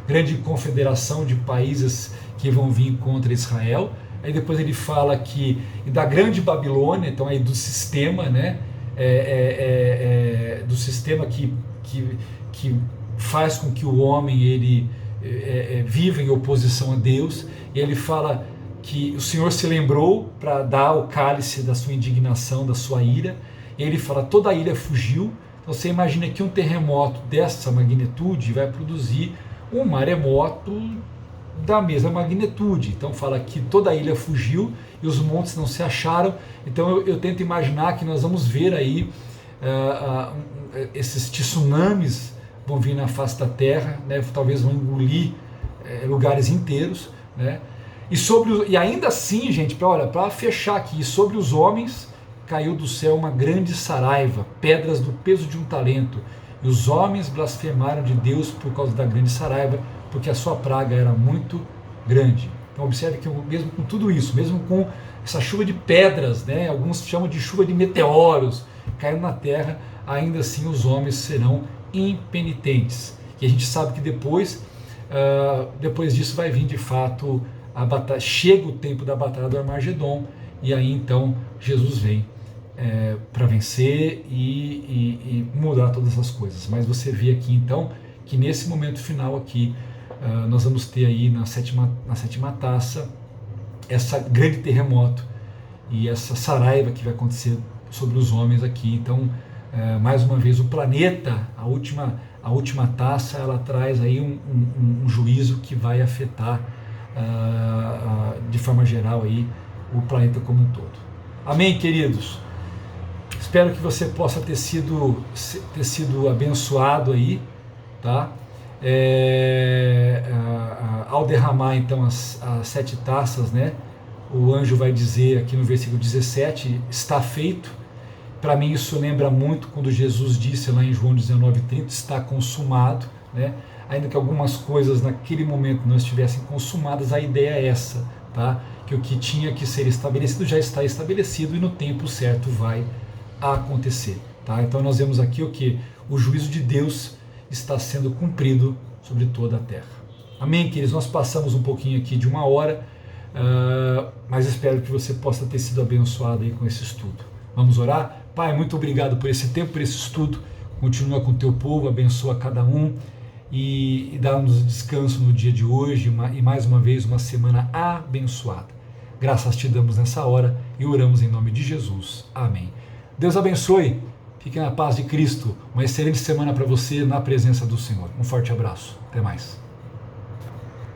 grande confederação de países que vão vir contra Israel. Aí depois ele fala que da grande Babilônia, então aí do sistema, né? Do sistema que faz com que o homem ele viva em oposição a Deus. E ele fala que o Senhor se lembrou para dar o cálice da sua indignação, da sua ira. E ele fala, toda a ilha fugiu. Então você imagina que um terremoto dessa magnitude vai produzir um maremoto da mesma magnitude. Então fala que toda a ilha fugiu e os montes não se acharam. Então eu tento imaginar que nós vamos ver aí esses tsunamis vão vir na face da terra, né? Talvez vão engolir lugares inteiros, né? E ainda assim, gente, para fechar aqui, sobre os homens caiu do céu uma grande saraiva, pedras do peso de um talento, e os homens blasfemaram de Deus por causa da grande saraiva, porque a sua praga era muito grande. Então observe que mesmo com tudo isso, mesmo com essa chuva de pedras, né, alguns chamam de chuva de meteoros caindo na terra, ainda assim os homens serão impenitentes. E a gente sabe que depois disso vai vir de fato a batalha, chega o tempo da batalha do Armagedon, e aí então Jesus vem para vencer e mudar todas as coisas. Mas você vê aqui então que nesse momento final aqui nós vamos ter aí na sétima taça essa grande terremoto e essa saraiva que vai acontecer sobre os homens aqui. Então mais uma vez o planeta, a última taça, ela traz aí um juízo que vai afetar de forma geral aí o planeta como um todo. Amém, queridos? Espero que você possa ter sido abençoado aí, tá? Ao derramar então as 7 taças, né? O anjo vai dizer aqui no versículo 17, está feito. Para mim isso lembra muito quando Jesus disse lá em João 19:30, está consumado, né? Ainda que algumas coisas naquele momento não estivessem consumadas, a ideia é essa, tá? Que o que tinha que ser estabelecido já está estabelecido e no tempo certo vai acontecer, tá? Então nós vemos aqui o que? O juízo de Deus está sendo cumprido sobre toda a terra. Amém, queridos? Nós passamos um pouquinho aqui de 1 hora, mas espero que você possa ter sido abençoado aí com esse estudo. Vamos orar? Pai, muito obrigado por esse tempo, por esse estudo. Continua com o teu povo, abençoa cada um e dá-nos descanso no dia de hoje e mais uma vez uma semana abençoada. Graças te damos nessa hora e oramos em nome de Jesus. Amém. Deus abençoe. Fique na paz de Cristo. Uma excelente semana para você na presença do Senhor. Um forte abraço. Até mais.